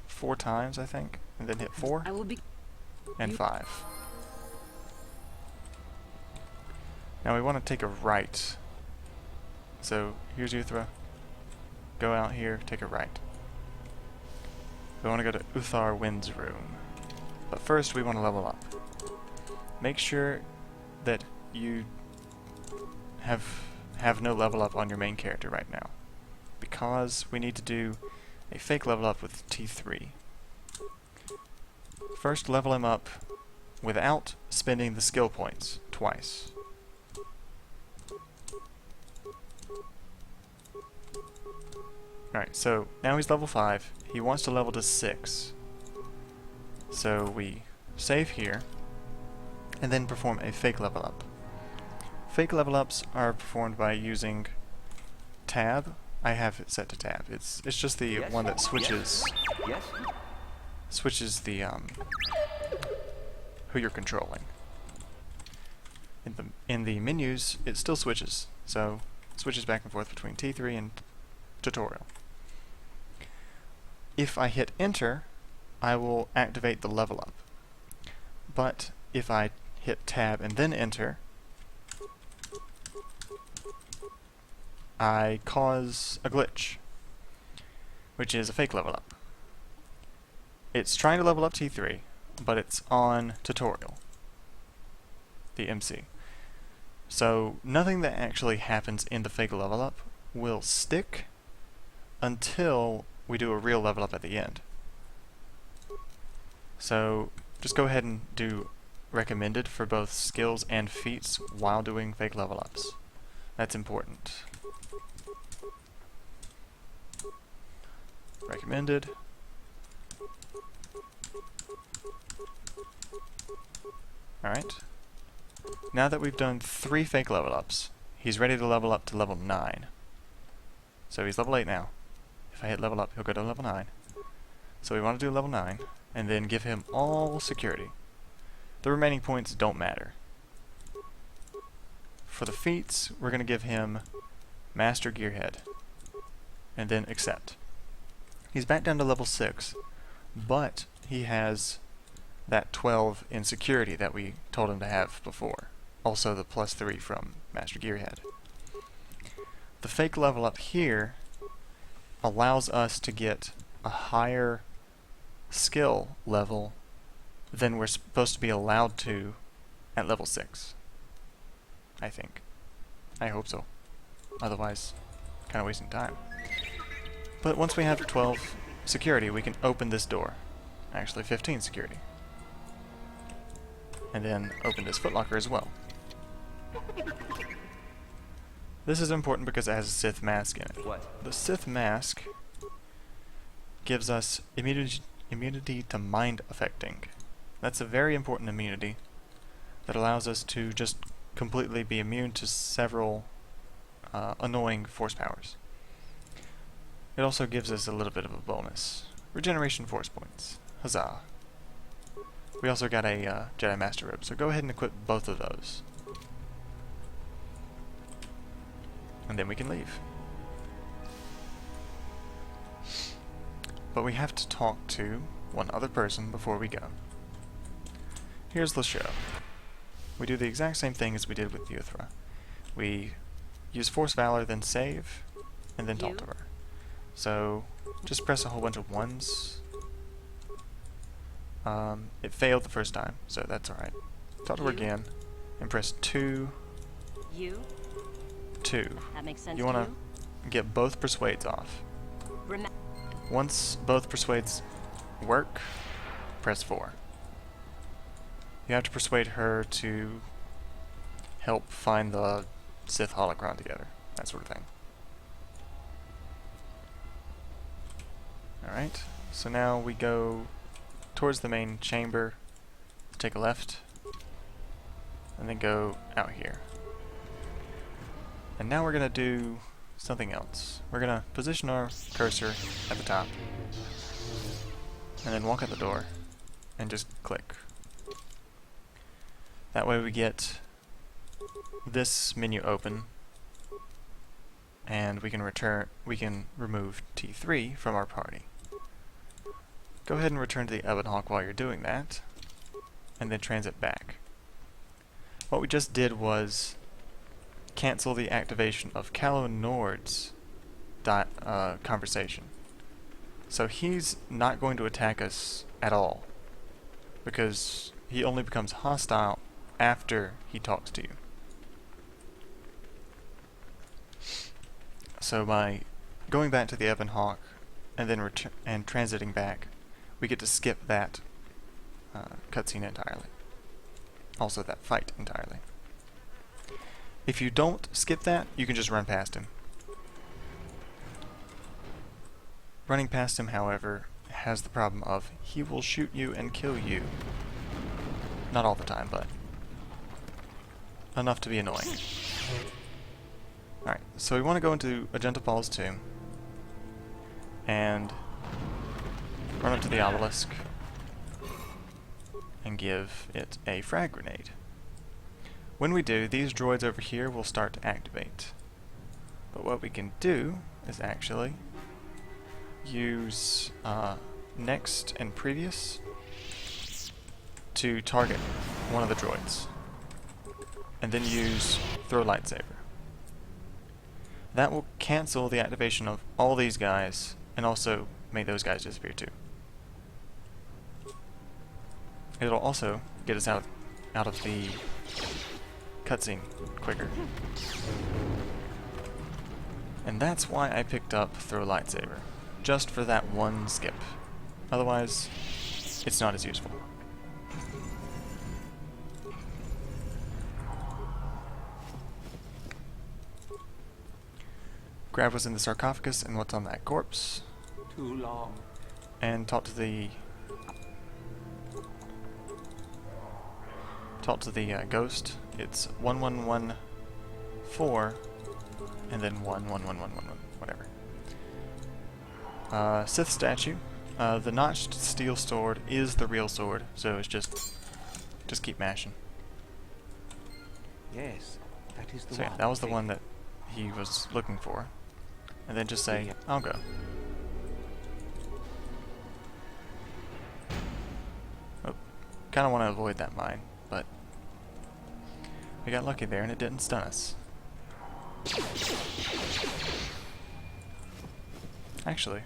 4 times, I think, and then hit 4 and 5. Now we want to take a right. So here's Yuthra. Go out here, take a right. We want to go to Uthar Wind's room. But first we want to level up. Make sure that you have no level up on your main character right now, because we need to do a fake level up with T3. First level him up without spending the skill points twice. Alright, so now he's level 5. He wants to level to 6. So we save here and then perform a fake level up. Fake level ups are performed by using tab. I have it set to tab. It's just the one that switches switches the who you're controlling. In the menus it still switches. So it switches back and forth between T3 and tutorial. If I hit enter, I will activate the level up. But if I hit tab and then enter, I cause a glitch, which is a fake level up. It's trying to level up T3, but it's on tutorial, the MC. So nothing that actually happens in the fake level up will stick until we do a real level up at the end. So just go ahead and do recommended for both skills and feats while doing fake level ups. That's important. Recommended. Alright. Now that we've done 3 fake level ups, he's ready to level up to level 9. So he's level 8 now. If I hit level up, he'll go to level 9. So we want to do level 9, and then give him all security. The remaining points don't matter. For the feats, we're going to give him Master Gearhead, and then accept. He's back down to level 6, but he has that 12 in security that we told him to have before. Also the +3 from Master Gearhead. The fake level up here allows us to get a higher skill level than we're supposed to be allowed to at level 6. I think. I hope so. Otherwise, kind of wasting time. But once we have 12 security, we can open this door. Actually, 15 security. And then open this footlocker as well. This is important because it has a Sith mask in it. What? The Sith mask gives us immunity to mind affecting. That's a very important immunity that allows us to just completely be immune to several annoying force powers. It also gives us a little bit of a bonus. Regeneration force points. Huzzah. We also got a Jedi Master Robe, so go ahead and equip both of those. And then we can leave. But we have to talk to one other person before we go. Here's the show. We do the exact same thing as we did with Yuthra. We use Force Valor, then save, and then talk to her. So, just press a whole bunch of 1s. It failed the first time, so that's alright. Talk to her again, and press 2. 2. That makes sense. You want to get both persuades off. Once both persuades work, press 4. You have to persuade her to help find the Sith holocron together, that sort of thing. Alright, so now we go towards the main chamber, take a left, and then go out here. And now we're going to do something else. We're going to position our cursor at the top, and then walk out the door, and just click. That way we get this menu open, and we can remove T3 from our party. Go ahead and return to the Ebon Hawk while you're doing that, and then transit back. What we just did was cancel the activation of Calo Nord's conversation. So he's not going to attack us at all, because he only becomes hostile after he talks to you. So by going back to the Ebon Hawk and then transiting back, we get to skip that cutscene entirely. Also that fight entirely. If you don't skip that, you can just run past him. Running past him, however, has the problem of he will shoot you and kill you. Not all the time, but enough to be annoying. Alright, so we want to go into Agenta Paul's tomb and run up to the obelisk and give it a frag grenade. When we do, these droids over here will start to activate. But what we can do is actually use next and previous to target one of the droids, and then use throw lightsaber. That will cancel the activation of all these guys and also make those guys disappear too. It'll also get us out of the cutscene quicker. And that's why I picked up throw lightsaber, just for that one skip. Otherwise, it's not as useful. Grab what's in the sarcophagus and what's on that corpse. too long. And talk to the ghost. It's 1114 and then 11111 whatever. Sith statue. The notched steel sword is the real sword, so it's just keep mashing. Yes, that is the So one. yeah, that was the one that he was looking for. And then just say, I'll go. Oh, kind of want to avoid that mine, but we got lucky there and it didn't stun us. Actually,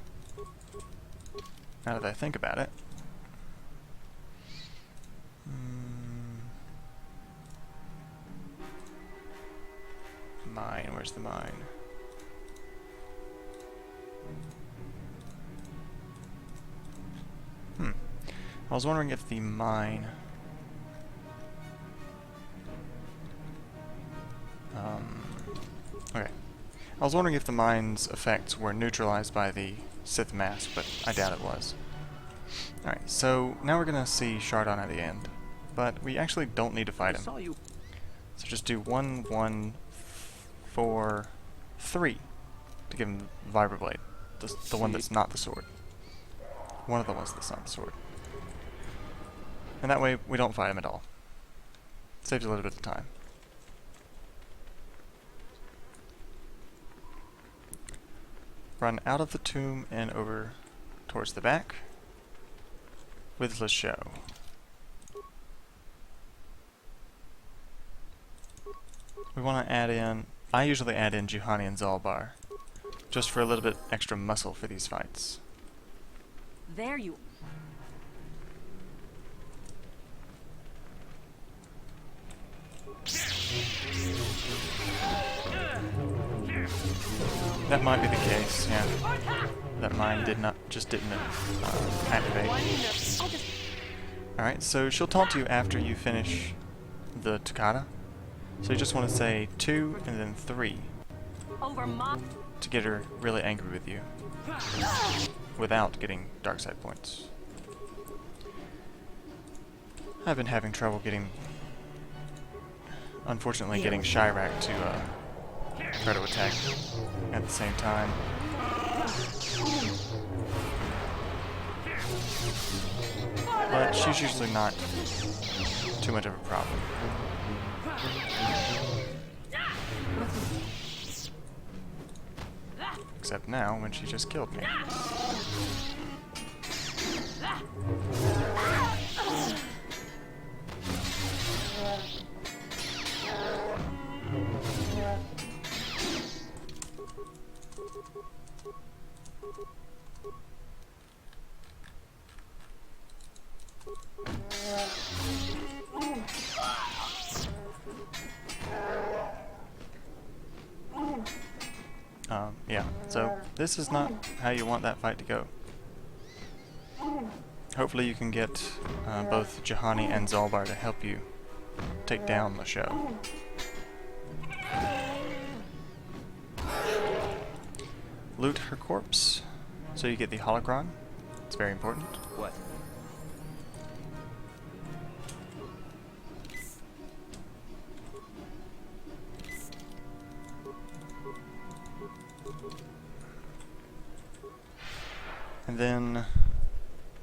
now that I think about it, mine, where's the mine? I was wondering if the mine okay. I was wondering if the mine's effects were neutralized by the Sith mask, but I doubt it was. Alright, so now we're gonna see Shardon at the end. But we actually don't need to fight him. So just do 1, 1, 4, 3 to give him Vibroblade. The one that's not the sword. One of the ones that's not the sword. And that way we don't fight him at all. Saves a little bit of time. Run out of the tomb and over towards the back with Leshow. We want to add in, I usually add in Juhani and Zalbar, just for a little bit extra muscle for these fights. There you. That might be the case, yeah. That mine didn't activate. Alright, so she'll talk to you after you finish the Toccata. So you just want to say 2 and then 3 to get her really angry with you without getting dark side points. I've been having trouble unfortunately getting Chirac to try to attack at the same time. But she's usually not too much of a problem. Except now, when she just killed me. Yeah, so this is not how you want that fight to go. Hopefully you can get both Juhani and Zalbar to help you take down the show. Loot her corpse, so you get the holocron. It's very important. What? And then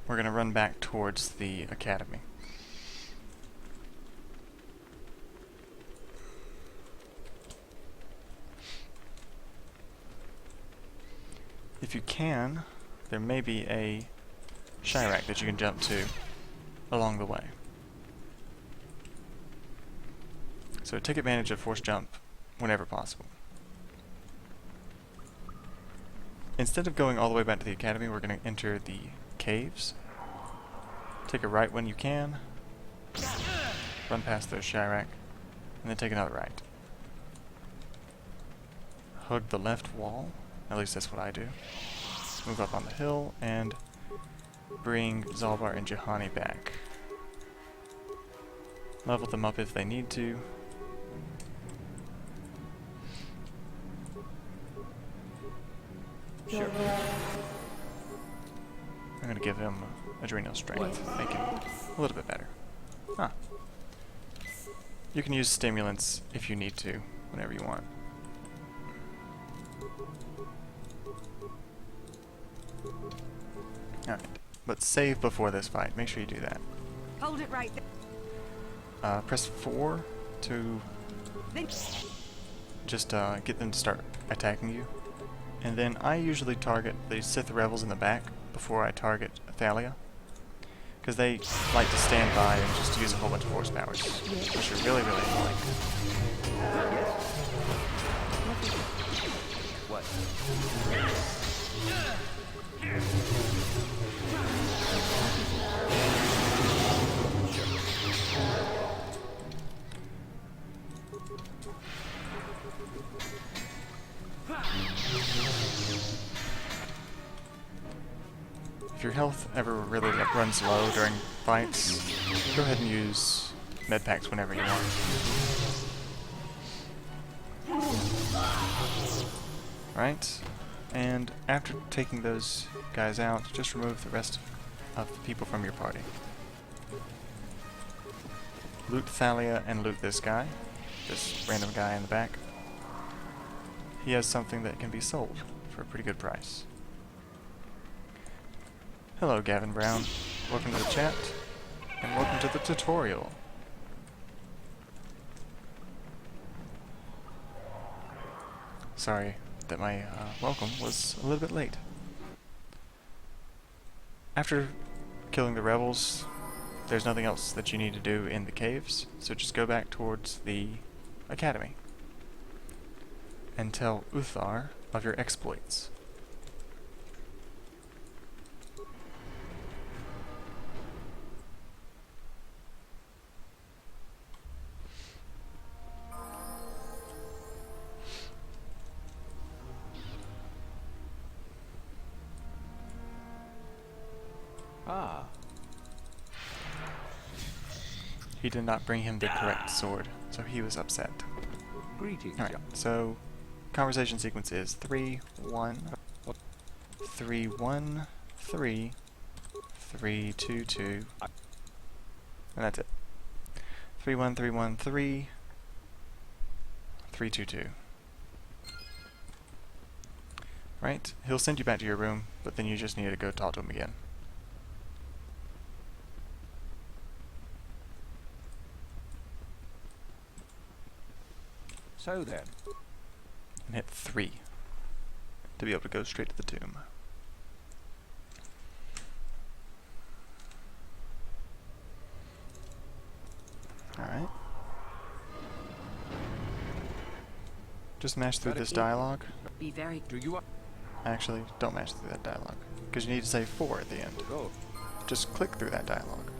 we're going to run back towards the academy. If you can, there may be a Chirac that you can jump to along the way. So take advantage of force jump whenever possible. Instead of going all the way back to the academy, we're going to enter the caves. Take a right when you can. Run past those Chirac. And then take another right. Hug the left wall. At least that's what I do. Move up on the hill and bring Zalbar and Juhani back. Level them up if they need to. Sure. give him adrenal strength, make him a little bit better. Huh. You can use stimulants if you need to, whenever you want. Alright, but save before this fight. Make sure you do that. Hold it right there. Press 4 to just get them to start attacking you. And then I usually target the Sith rebels in the back before I target Thalia, because they like to stand by and just use a whole bunch of force powers, which are really, really annoying. What? If your health ever really runs low during fights, go ahead and use med packs whenever you want. Right, and after taking those guys out, just remove the rest of the people from your party. Loot Thalia and loot this guy, this random guy in the back. He has something that can be sold for a pretty good price. Hello, Gavin Brown. Welcome to the chat, and welcome to the tutorial. Sorry that my welcome was a little bit late. After killing the rebels, there's nothing else that you need to do in the caves, so just go back towards the academy and tell Uthar of your exploits. Ah. He did not bring him the correct sword, so he was upset. Greetings. Alright, so conversation sequence is 3, 1, 3, 1, 3, 3, 2, 2, and that's it. 3, 1, 3, 1, 3, 3, 2, 2. Right, he'll send you back to your room, but then you just need to go talk to him again. So then. And hit 3 to be able to go straight to the tomb. Alright. Just mash through this dialogue. Be very. Do you Actually, don't mash through that dialogue, because you need to say 4 at the end. go? Just click through that dialogue.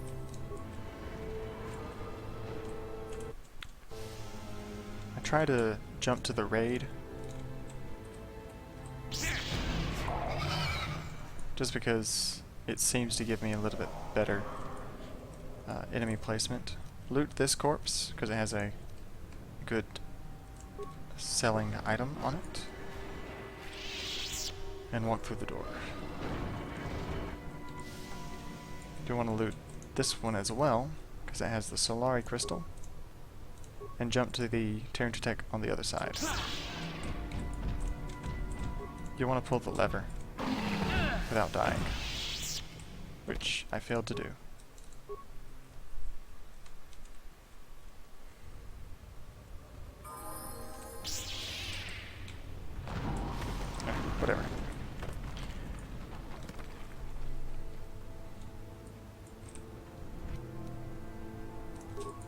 I try to jump to the raid just because it seems to give me a little bit better enemy placement. Loot this corpse because it has a good selling item on it, and walk through the door. Do want to loot this one as well because it has the Solari crystal, and jump to the Tech on the other side. You want to pull the lever without dying, which I failed to do. Whatever.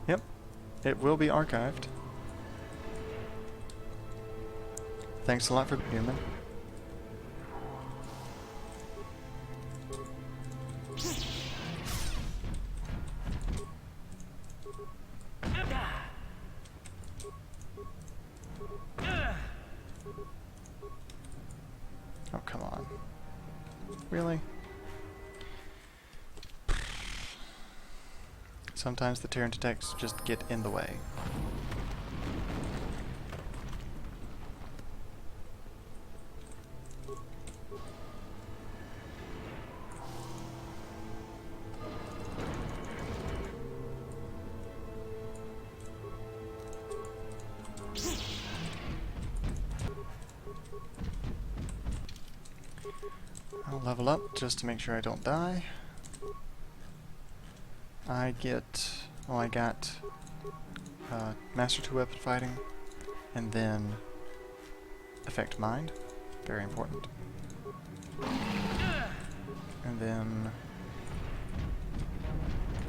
Yep. It will be archived. Thanks a lot for human. Oh, come on. Really? Sometimes the Tech just get in the way. I'll level up just to make sure I don't die. I got Master 2 Weapon Fighting, and then Affect Mind, very important. And then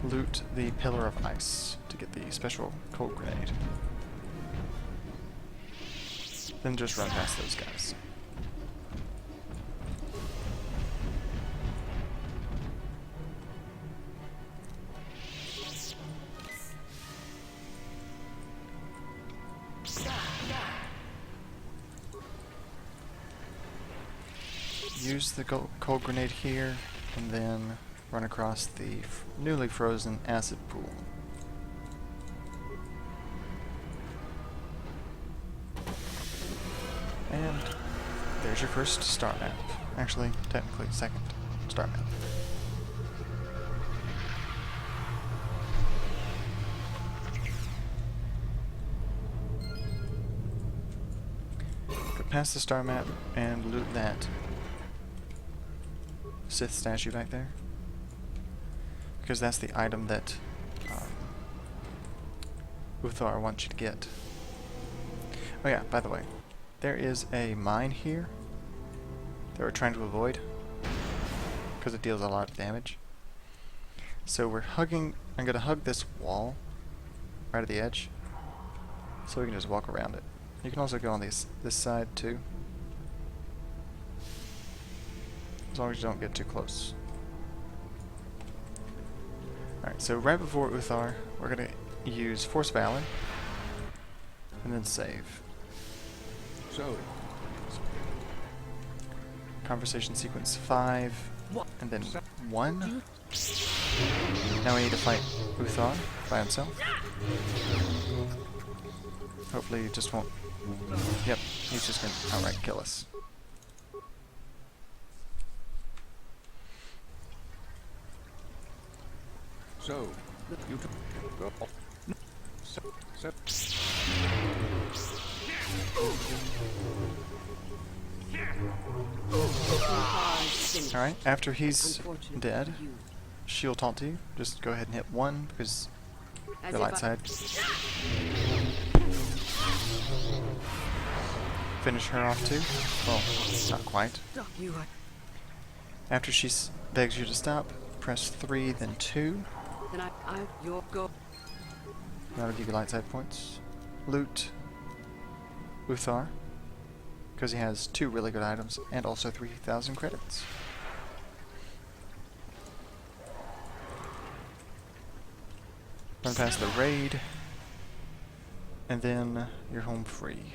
loot the Pillar of Ice to get the special cold grenade. Then just run past those guys. Use the cold grenade here, and then run across the newly frozen acid pool. And there's your first star map. Actually, technically second star map. Go past the star map and loot that Sith statue back there, because that's the item that Uthar wants you to get. Oh yeah, by the way, there is a mine here that we're trying to avoid because it deals a lot of damage. So I'm gonna hug this wall right at the edge so we can just walk around it. You can also go on this side too, as long as you don't get too close. Alright, so right before Uthar, we're going to use Force Valor, and then save. So, Conversation sequence 5, and then 1. Now we need to fight Uthar by himself. Hopefully he just won't... Yep, he's just going to outright kill us. so, you go. Alright, after he's dead, she'll taunt to you. Just go ahead and hit 1 because the light side. Finish her off too. Well, not quite. After she begs you to stop, press 3, then 2. Then you'll go. That'll give you light side points. Loot Uthar, because he has 2 really good items and also 3,000 credits. Run past the raid, and then you're home free.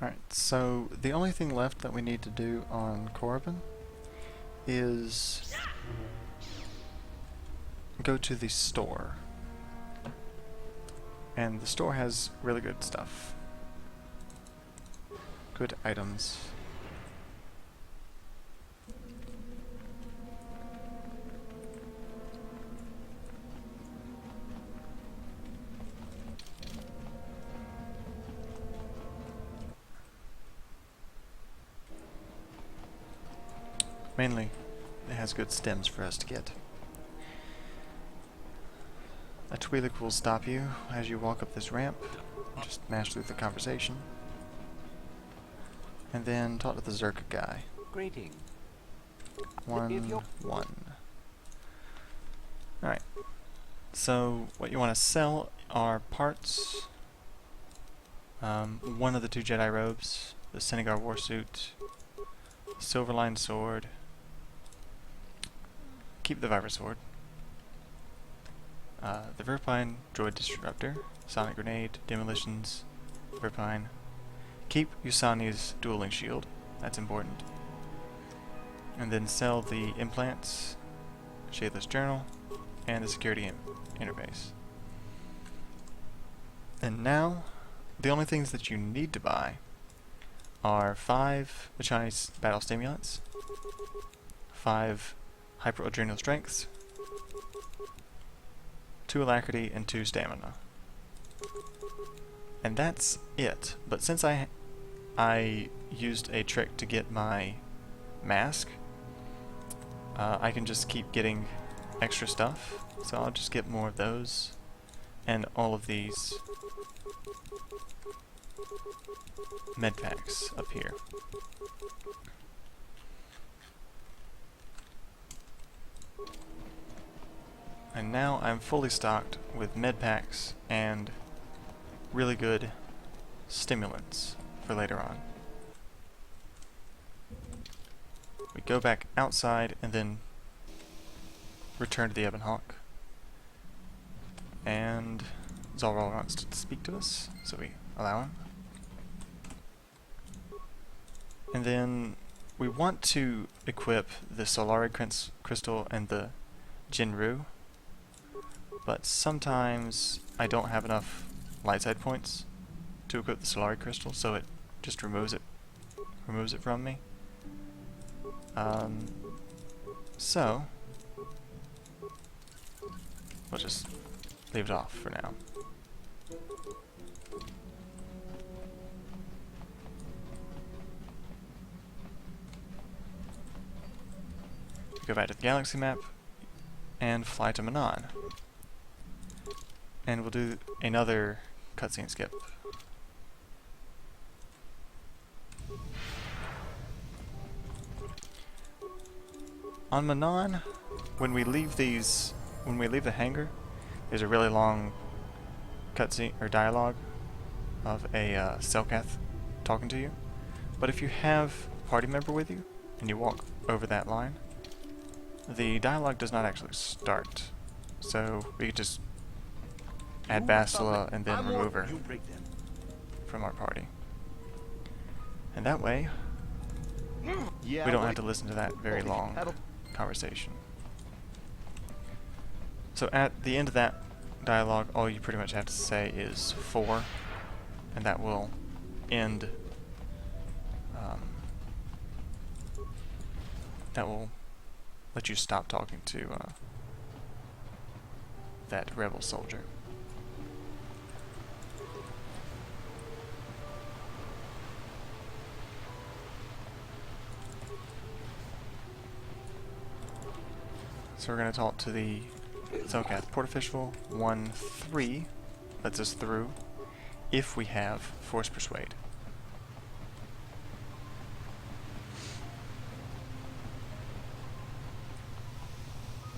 Alright, so the only thing left that we need to do on Korriban is go to the store. And the store has really good stuff. Good items. Mainly, it has good stems for us to get. A Twi'lek will stop you as you walk up this ramp. Just mash through the conversation. And then talk to the Zerka guy. Greeting. 1-1. Alright. So, what you want to sell are parts. One of the 2 Jedi robes, the Senegar Warsuit, Silverline Sword, keep the Viper Sword, the Verpine Droid Disruptor, Sonic Grenade, Demolitions, Verpine. Keep Yusani's Dueling Shield, that's important. And then sell the Implants, Shadeless Journal, and the Security Interface. And now, the only things that you need to buy are 5 Chinese Battle Stimulants, 5 Hyper Adrenal Strengths, 2 Alacrity, and 2 Stamina. And that's it. But since I used a trick to get my mask, I can just keep getting extra stuff. So I'll just get more of those and all of these med packs up here. And now I'm fully stocked with med packs and really good stimulants for later on. We go back outside and then return to the Ebon Hawk. And Zalral wants to speak to us, so we allow him. And then we want to equip the Solari Crystal and the Jinru, but sometimes I don't have enough light side points to equip the Solari Crystal, so it just removes it from me. So we'll just leave it off for now. Go back to the galaxy map and fly to Manaan. And we'll do another cutscene skip. On Manaan, when we leave the hangar, there's a really long cutscene or dialogue of a Selkath talking to you. But if you have a party member with you and you walk over that line, the dialogue does not actually start. So we could just add Bastila and then remove her from our party. And that way, we don't have to listen to that very long conversation. So at the end of that dialogue, all you pretty much have to say is 4, and that will end. That will let you stop talking to that rebel soldier. So we're going to talk to the Selkath Port Official. 1-3 lets us through if we have Force Persuade.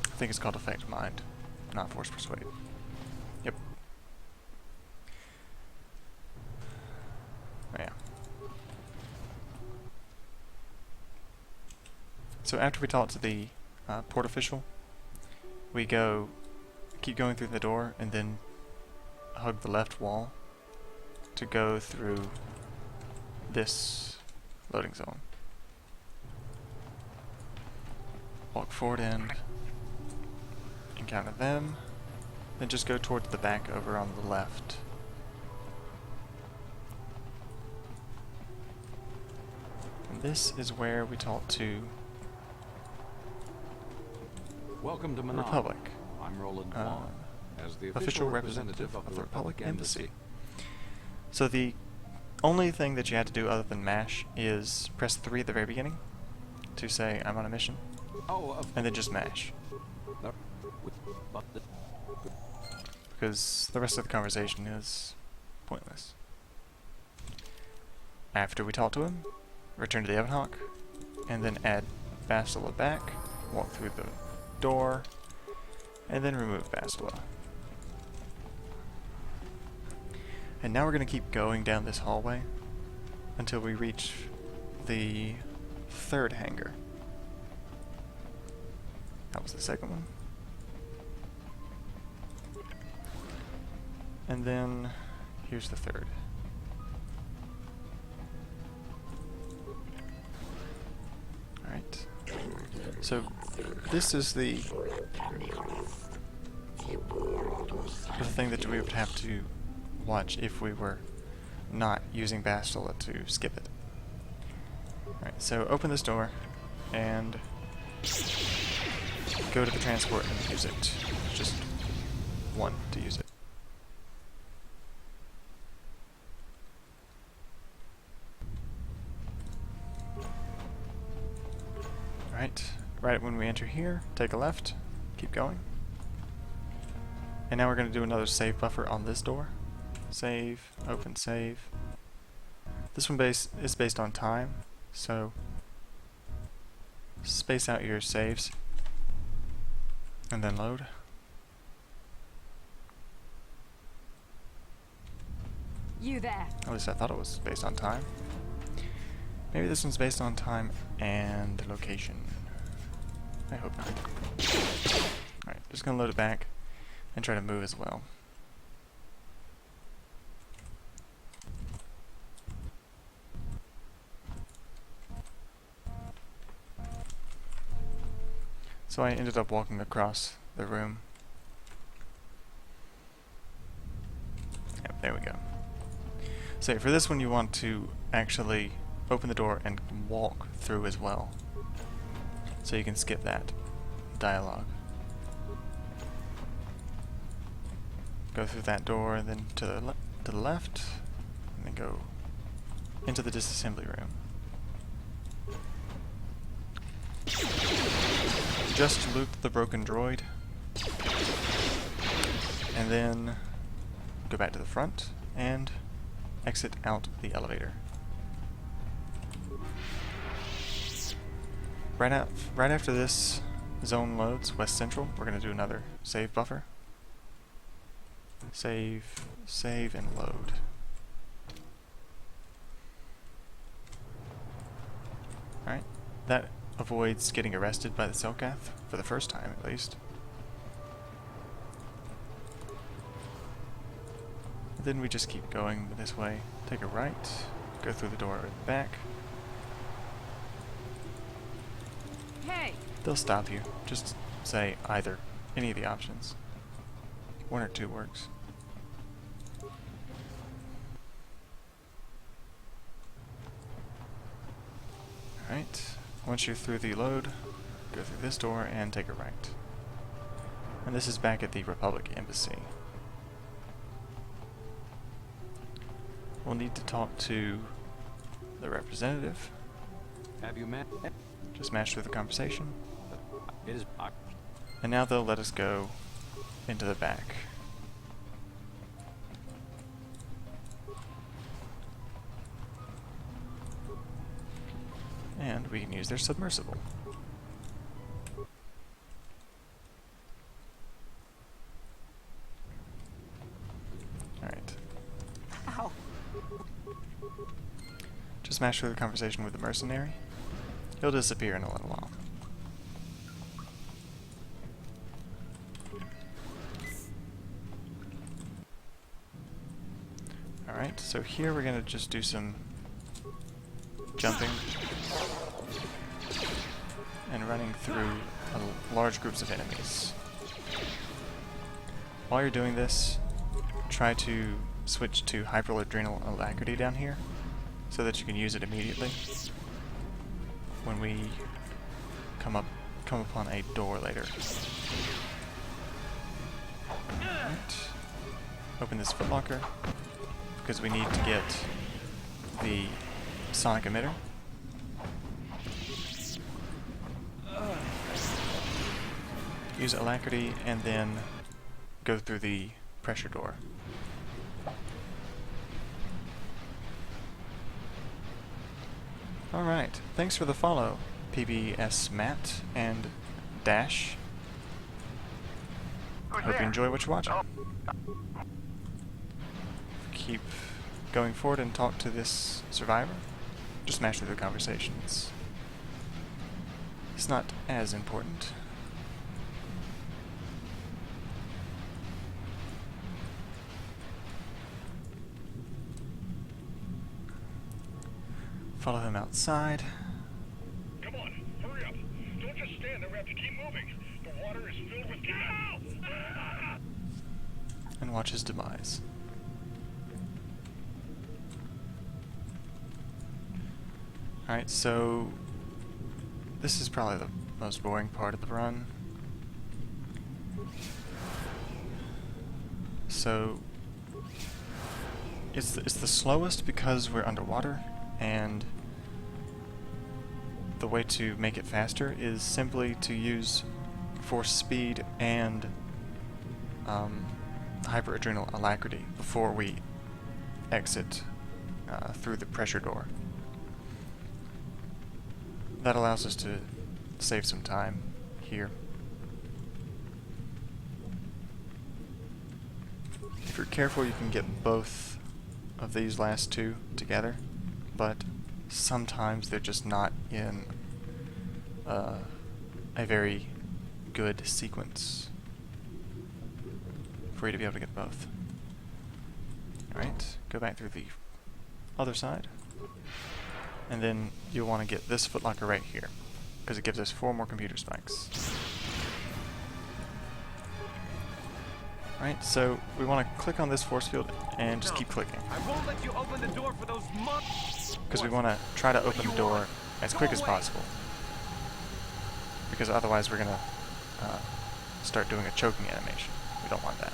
I think it's called Effect Mind, not Force Persuade. Yep. Oh, yeah. So after we talk to the port official, we keep going through the door and then hug the left wall to go through this loading zone. Walk forward and encounter them, then just go towards the back over on the left. And this is where we talk to Welcome to Manaan. Republic. I'm Roland Vaughn, as the official representative of the Republic Embassy. So the only thing that you had to do other than mash is press 3 at the very beginning to say I'm on a mission, and then just mash. Because the rest of the conversation is pointless. After we talk to him, return to the Ebon Hawk, and then add Bastila back, walk through the door, and then remove Bastila. And now we're going to keep going down this hallway until we reach the third hangar. That was the second one. And then here's the third. Alright. So this is the thing that we would have to watch if we were not using Bastila to skip it. Alright, so open this door and go to the transport and use it. Just one to use it. Right when we enter here, take a left, keep going. And now we're going to do another save buffer on this door. Save, open save. This one is based on time, so space out your saves and then load. You there. At least I thought it was based on time. Maybe this one's based on time and location. I hope not. Alright, just gonna load it back and try to move as well. So I ended up walking across the room. Yep, there we go. So for this one you want to actually open the door and walk through as well. So you can skip that dialogue. Go through that door and then to the left, and then go into the disassembly room. Just loot the broken droid, and then go back to the front and exit out the elevator. Right after this zone loads, West Central, we're going to do another save buffer. Save, save, and load. Alright, that avoids getting arrested by the Selkath, for the first time at least. Then we just keep going this way. Take a right, go through the door at the back. Hey. They'll stop you. Just say either, any of the options. One or two works. Alright, once you're through the load, go through this door and take a right. And this is back at the Republic Embassy. We'll need to talk to the representative. Have you met? Just mash through the conversation. It is. And now they'll let us go into the back. And we can use their submersible. Alright. Ow. Just smash through the conversation with the mercenary. He'll disappear in a little while. Alright, so here we're gonna just do some jumping and running through large groups of enemies. While you're doing this, try to switch to hyperadrenal alacrity down here so that you can use it immediately when we come upon a door later. Right. Open this footlocker because we need to get the sonic emitter. Use alacrity and then go through the pressure door. Alright, thanks for the follow, PBS Matt and Dash. Hope you enjoy what you're watching. Keep going forward and talk to this survivor. Just smash through the conversation. It's not as important. Follow him outside. Come on, hurry up. Don't just stand there, we have to keep moving. The water is filled with cows! And watch his demise. Alright, so this is probably the most boring part of the run. So it's the slowest because we're underwater, and the way to make it faster is simply to use force speed and hyper-adrenal alacrity before we exit through the pressure door. That allows us to save some time here. If you're careful, you can get both of these last two together, but sometimes they're just not in a very good sequence for you to be able to get both. Alright, go back through the other side, and then you'll want to get this footlocker right here, because it gives us 4 more computer spikes. Alright, so we want to click on this force field and just keep clicking. I won't let you open the door for those months. Because we want to try to open the door as quick as possible. Because otherwise we're going to start doing a choking animation. We don't want that.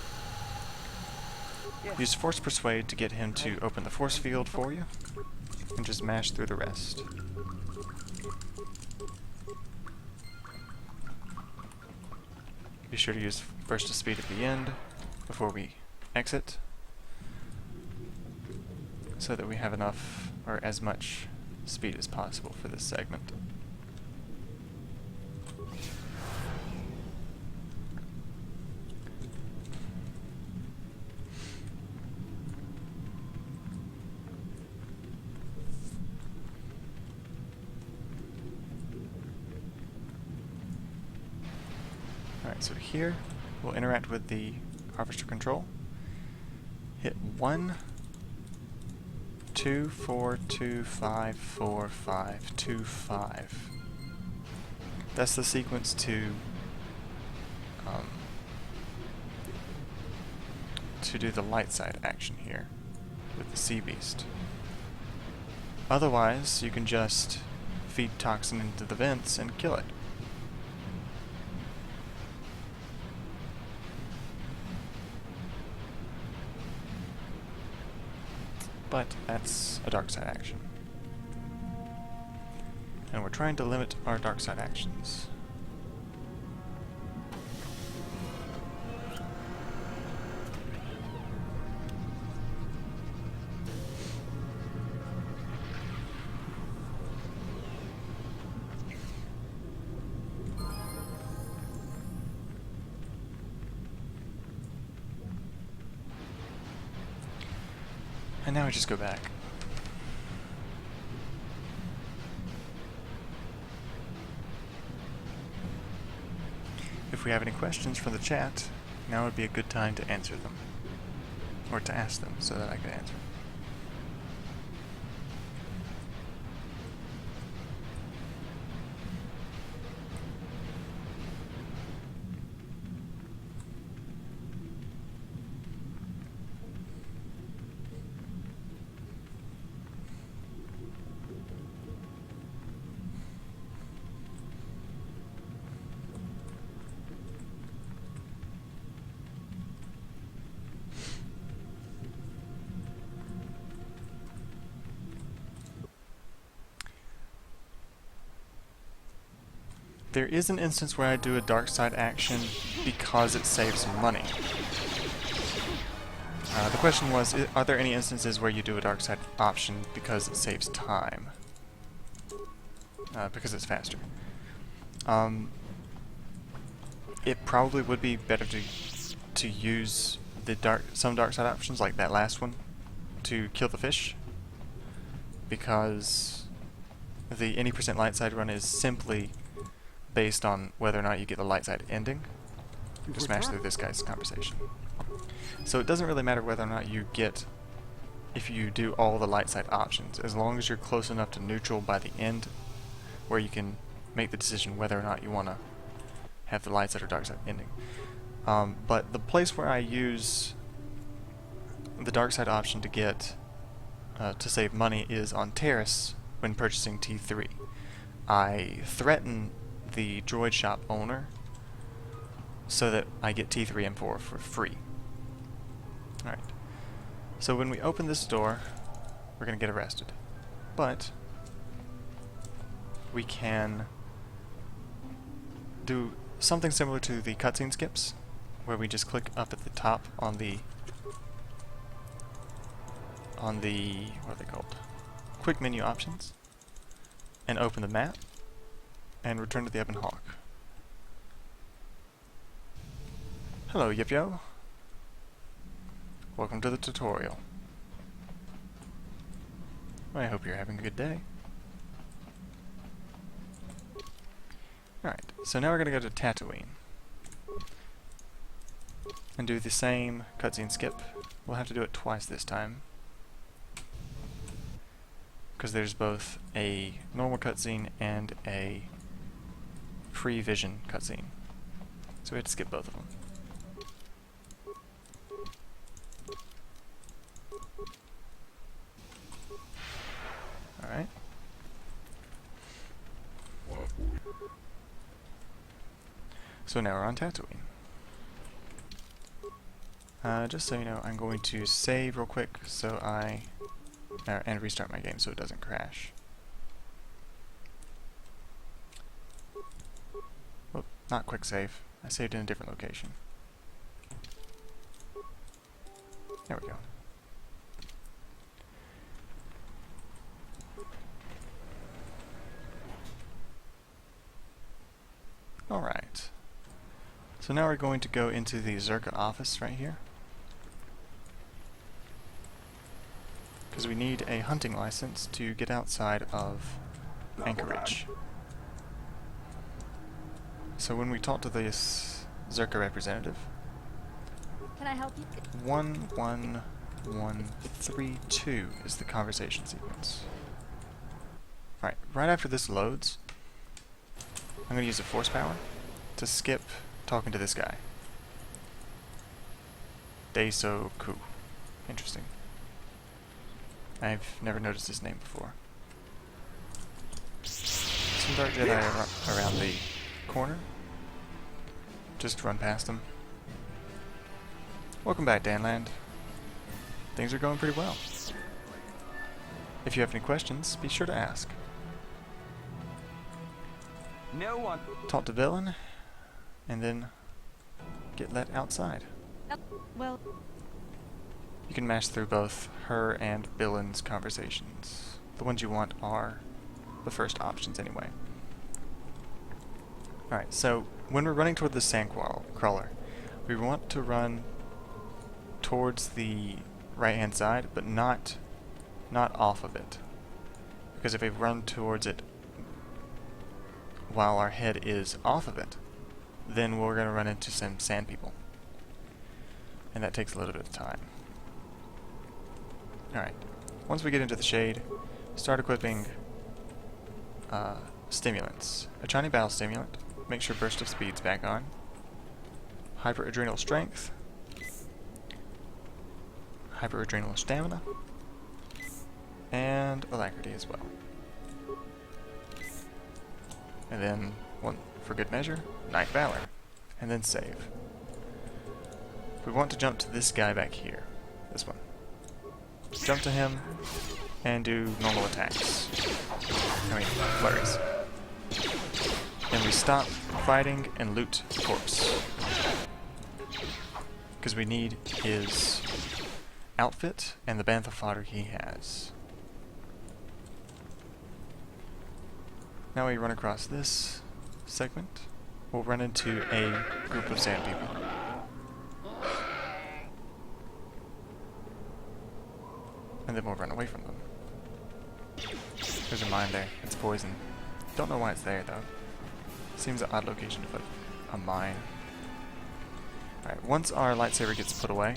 Use Force Persuade to get him to open the force field for you, and just mash through the rest. Be sure to use Burst of Speed at the end before we exit, so that we have enough, or as much, speed as possible for this segment. Alright, so here we'll interact with the Harvester control. Hit 1, 2, 4, 2, 5, 4, 5, 2, 5. That's the sequence to do the light side action here with the Sea Beast. Otherwise, you can just feed toxin into the vents and kill it. But that's a dark side action. And we're trying to limit our dark side actions. And now we just go back. If we have any questions from the chat, now would be a good time to answer them. Or to ask them so that I can answer. There is an instance where I do a dark side action because it saves money. The question was, are there any instances where you do a dark side option because it saves time? Because it's faster. It probably would be better to use the some dark side options, like that last one, to kill the fish, because the any percent light side run is simply based on whether or not you get the light side ending to smash through this guy's conversation. So it doesn't really matter whether or not you get, if you do all the light side options, as long as you're close enough to neutral by the end where you can make the decision whether or not you want to have the light side or dark side ending. But the place where I use the dark side option to get to save money is on Taris when purchasing T3. I threaten the droid shop owner so that I get T3 and 4 for free. Alright, so when we open this door, we're going to get arrested. But we can do something similar to the cutscene skips, where we just click up at the top on the what are they called? Quick menu options, and open the map, and return to the Ebon Hawk. Hello, Yip-Yo. Welcome to the tutorial. I hope you're having a good day. Alright, so now we're going to go to Tatooine and do the same cutscene skip. We'll have to do it twice this time, because there's both a normal cutscene and a pre-vision cutscene. So we have to skip both of them. Alright. So now we're on Tatooine. Just so you know, I'm going to save real quick so and restart my game so it doesn't crash. Well, not quick save. I saved in a different location. There we go. Alright. So now we're going to go into the Zerka office right here, because we need a hunting license to get outside of Anchorage. So when we talk to this Zerka representative, Can I help you? 11132 is the conversation sequence. Alright, right after this loads, I'm going to use the force power to skip talking to this guy. Daisoku. Interesting. I've never noticed his name before. Some dark Jedi around the corner. Just run past them. Welcome back, Danland. Things are going pretty well. If you have any questions, be sure to ask. No one. Talk to Villain, and then get let outside. Well, You can mash through both her and Villain's conversations. The ones you want are the first options anyway. Alright, so when we're running toward the sand crawler, we want to run towards the right hand side, but not off of it. Because if we run towards it while our head is off of it, then we're going to run into some sand people. And that takes a little bit of time. Alright, once we get into the shade, start equipping stimulants. A Chani Battle Stimulant, make sure Burst of Speed's back on. Hyper Adrenal Strength. Hyper Adrenal Stamina. And Alacrity as well. And then, one for good measure, Night Valor. And then save. We want to jump to this guy back here. This one. Jump to him and do normal attacks. I mean, flurries. And we stop fighting and loot the corpse. Because we need his outfit and the bantha fodder he has. Now we run across this segment. We'll run into a group of sand people. And then we'll run away from them. There's a mine there. It's poison. Don't know why it's there though. Seems an odd location to put a mine. Alright, once our lightsaber gets put away,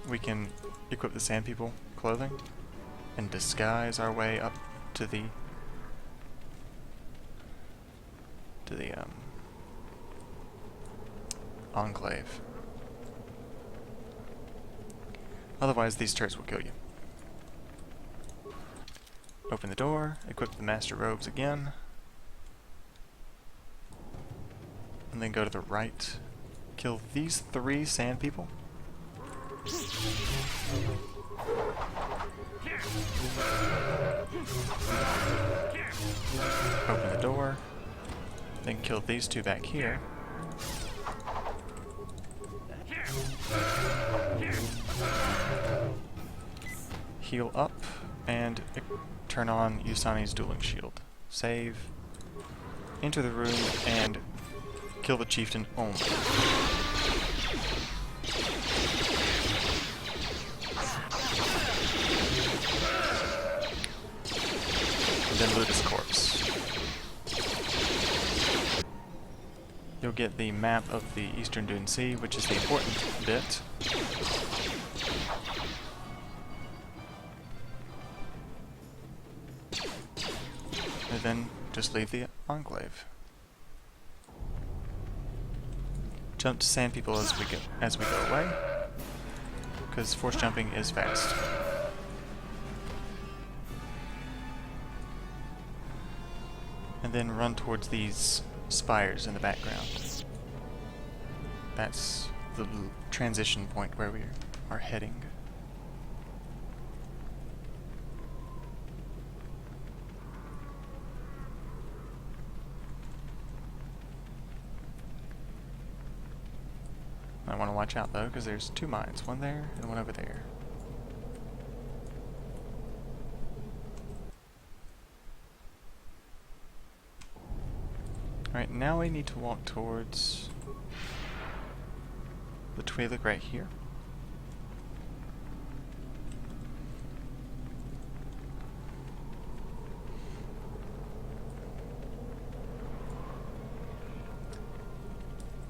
we can equip the Sand People clothing and disguise our way up to the Enclave. Otherwise, these turrets will kill you. Open the door, equip the Master Robes again, and then go to the right. Kill these 3 Sand People. Open the door, then kill these 2 back here. Heal up and turn on Yusani's dueling shield. Save, enter the room, and kill the chieftain only. And then loot his corpse. You'll get the map of the Eastern Dune Sea, which is the important bit. And then just leave the Enclave. Jump to Sand People as we go away, because force jumping is fast. And then run towards these spires in the background. That's the transition point where we are heading. I want to watch out though, because there's 2 mines, one there and one over there. Alright, now we need to walk towards the Twi'lek right here.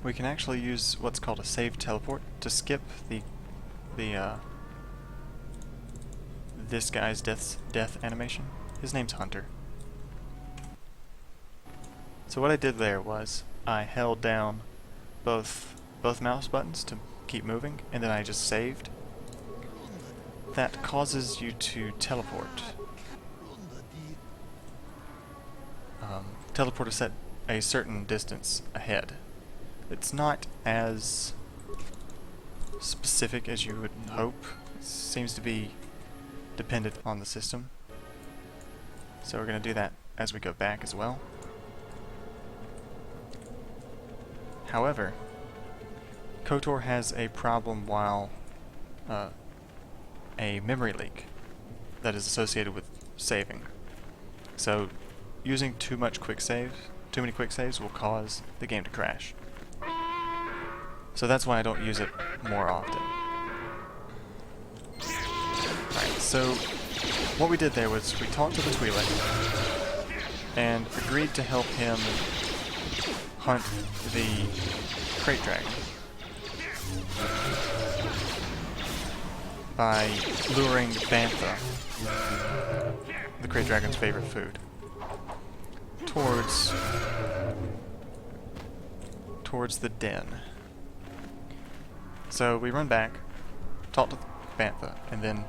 We can actually use what's called a save teleport to skip this guy's death animation. His name's Hunter. So what I did there was I held down both mouse buttons to keep moving, and then I just saved. That causes you to teleport. Teleport is set a certain distance ahead. It's not as specific as you would hope. It seems to be dependent on the system. So we're going to do that as we go back as well. However, KotOR has a problem while a memory leak that is associated with saving. So using too many quick saves will cause the game to crash. So that's why I don't use it more often. Alright, so what we did there was we talked to the Twi'lek and agreed to help him hunt the crate dragon by luring Bantha, the crate dragon's favorite food, towards the den. So we run back, talk to Bantha, and then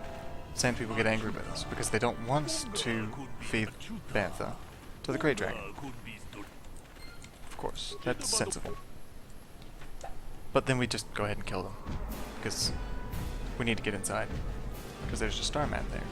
Sand People get angry with us because they don't want us to feed Bantha to the crate dragon. Of course, that's sensible. But then we just go ahead and kill them because we need to get inside because there's a star map there.